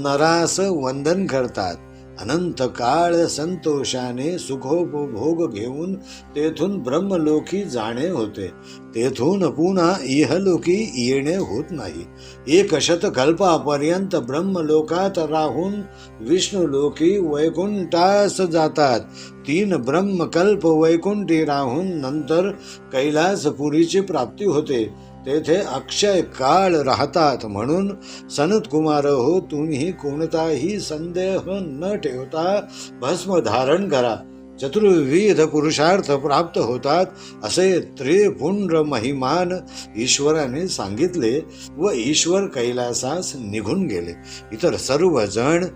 Speaker 1: नरास वंदन करतात. अनंत काळ संतोषाने सुखोपभोग घेऊन तेथून ब्रह्मलोकी जाणे होते. तेथून पुन्हा इहलोकी येणे होत नाही. 100 कल्पापर्यंत ब्रह्मलोकात राहून विष्णुलोकी वैकुंठास जातात. 3 ब्रह्मकल्प वैकुंठी राहून नंतर कैलासपुरीची प्राप्ती होते. तेथे अक्षय काळ राहतात. म्हणून सनत कुमार हो, तुम्ही कोणताही संदेह न ठेवता भस्म धारण करा. चतुर्विध पुरुषार्थ प्राप्त होतात असे त्रिपुंड्र महिमान ईश्वराने सांगितले व ईश्वर कैलासास निघून गेले. इतर सर्वजण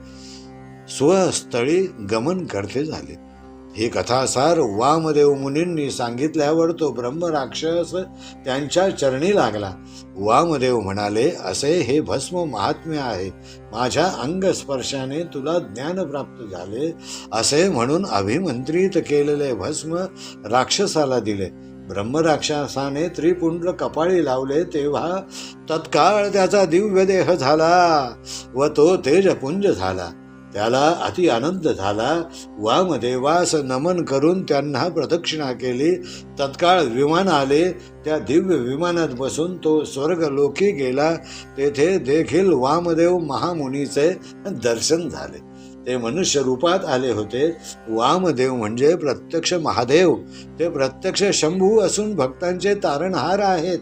Speaker 1: स्वस्थळी गमन करते झाले. ही कथासार वामदेव मुनींनी सांगितल्यावर तो ब्रह्मराक्षस त्यांच्या चरणी लागला. वामदेव म्हणाले, असे हे भस्म महात्म्य आहे. माझ्या अंगस्पर्शाने तुला ज्ञान प्राप्त झाले असे म्हणून अभिमंत्रित केलेले भस्म राक्षसाला दिले. ब्रह्मराक्षसाने त्रिपुंड्र कपाळी लावले तेव्हा तत्काळ त्याचा दिव्य देह झाला व तो तेजपुंज झाला. त्याला अति आनंद झाला. वामदेवास नमन करून त्यांना प्रदक्षिणा केली. तत्काळ विमान आले. त्या दिव्य विमानात बसून तो स्वर्गलोकी गेला. तेथे देखील वामदेव महामुनीचे दर्शन झाले. ते मनुष्य रूपात आले होते. वामदेव म्हणजे प्रत्यक्ष महादेव. ते प्रत्यक्ष शंभू असून भक्तांचे तारणहार आहेत.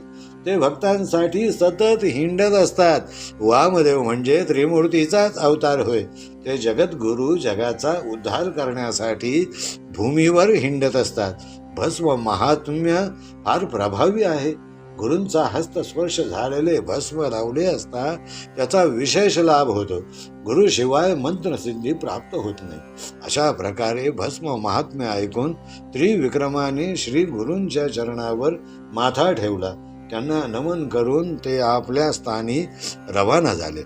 Speaker 1: ते भक्तांसाठी सतत हिंडत असतात. वामदेव म्हणजे त्रिमूर्तीचाच अवतार होय. ते जगद्गुरु जगाचा उद्धार करण्यासाठी भूमीवर हिंडत असतात. भस्म महात्म्य फार प्रभावी आहे. गुरूंचा हस्तस्पर्श झालेले भस्म लावले असता त्याचा विशेष लाभ होतो. गुरुशिवाय मंत्रसिद्धी प्राप्त होत नाही. अशा प्रकारे भस्म महात्म्य ऐकून त्रिविक्रमाने श्री गुरूंच्या चरणावर माथा ठेवला. त्यांना नमन करून ते आपल्या स्थानी रवाना झाले.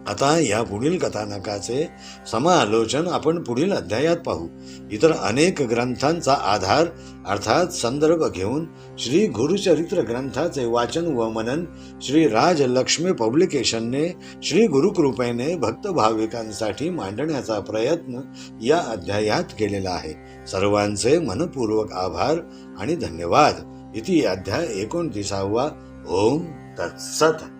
Speaker 1: आता या पुढील कथानकाचे समालोचन आपण पुढील अध्यायात पाहू. इतर अनेक ग्रंथांचा आधार अर्थात संदर्भ घेऊन श्री गुरुचरित्र ग्रंथाचे वाचन व मनन श्री राजलक्ष्मी पब्लिकेशनने श्री गुरुकृपेने भक्त भाविकांसाठी मांडण्याचा प्रयत्न या अध्यायात केलेला आहे. सर्वांचे मनपूर्वक आभार आणि धन्यवाद. इति अध्याय 29. ओम तत्सत.